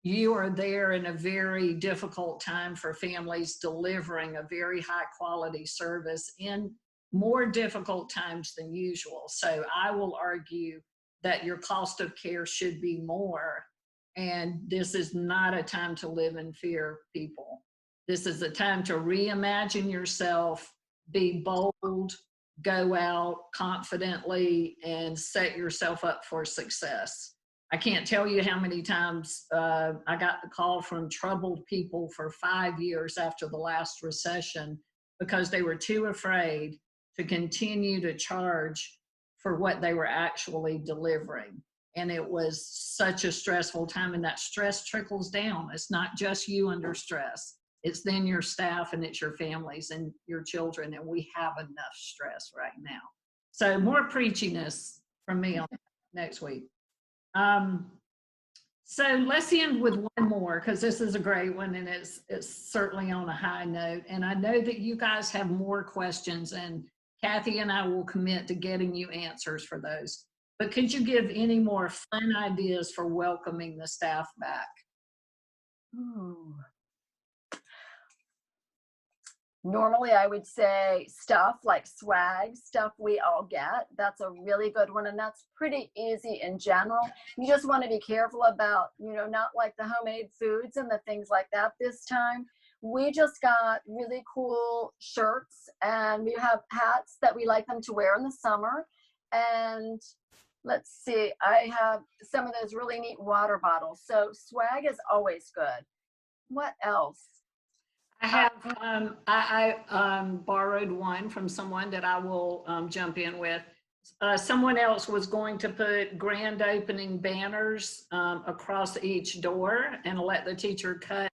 S1: You are there in a very difficult time for families delivering a very high quality service in more difficult times than usual. So I will argue that your cost of care should be more. And this is not a time to live in fear, people. This is a time to reimagine yourself, be bold, go out confidently, and set yourself up for success. I can't tell you how many times I got the call from troubled people for 5 years after the last recession because they were too afraid to continue to charge for what they were actually delivering. And it was such a stressful time, and that stress trickles down. It's not just you under stress. It's then your staff and it's your families and your children, and we have enough stress right now. So more preachiness from me on next week. So let's end with one more, because this is a great one and it's certainly on a high note. And I know that you guys have more questions, and Kathe and I will commit to getting you answers for those. But could you give any more fun ideas for welcoming the staff back?
S3: Ooh. Normally, I would say stuff like swag, stuff we all get. That's a really good one, and that's pretty easy in general. You just want to be careful about, not like the homemade foods and the things like that this time. We just got really cool shirts, and we have hats that we like them to wear in the summer. And let's see, I have some of those really neat water bottles. So swag is always good. What else?
S1: I have, I borrowed one from someone that I will jump in with. Someone else was going to put grand opening banners across each door and let the teacher cut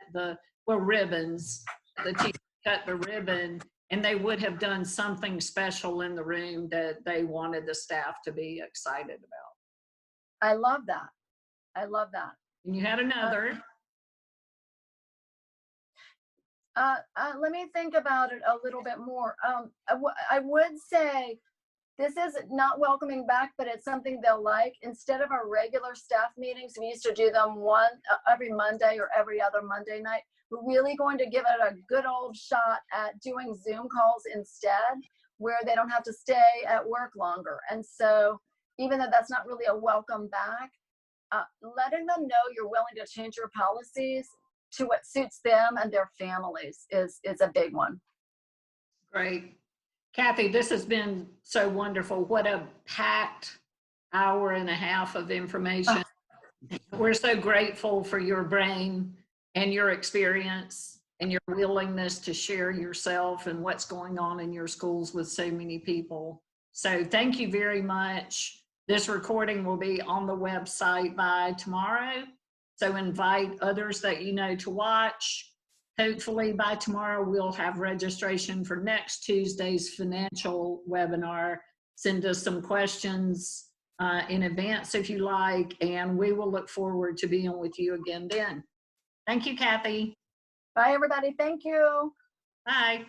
S1: ribbons. The teacher cut the ribbon, and they would have done something special in the room that they wanted the staff to be excited about.
S3: I love that. I love that.
S1: And you had another.
S3: Let me think about it a little bit more. I would say this is not welcoming back, but it's something they'll like. Instead of our regular staff meetings, we used to do them every Monday or every other Monday night. We're really going to give it a good old shot at doing Zoom calls instead, where they don't have to stay at work longer. And so even though that's not really a welcome back, letting them know you're willing to change your policies to what suits them and their families is a big one.
S1: Great. Kathe, this has been so wonderful. What a packed hour and a half of information. We're so grateful for your brain and your experience and your willingness to share yourself and what's going on in your schools with so many people. So thank you very much. This recording will be on the website by tomorrow. So invite others that you know to watch. Hopefully by tomorrow, we'll have registration for next Tuesday's financial webinar. Send us some questions in advance if you like, and we will look forward to being with you again then. Thank you, Kathe.
S3: Bye, everybody. Thank you.
S1: Bye.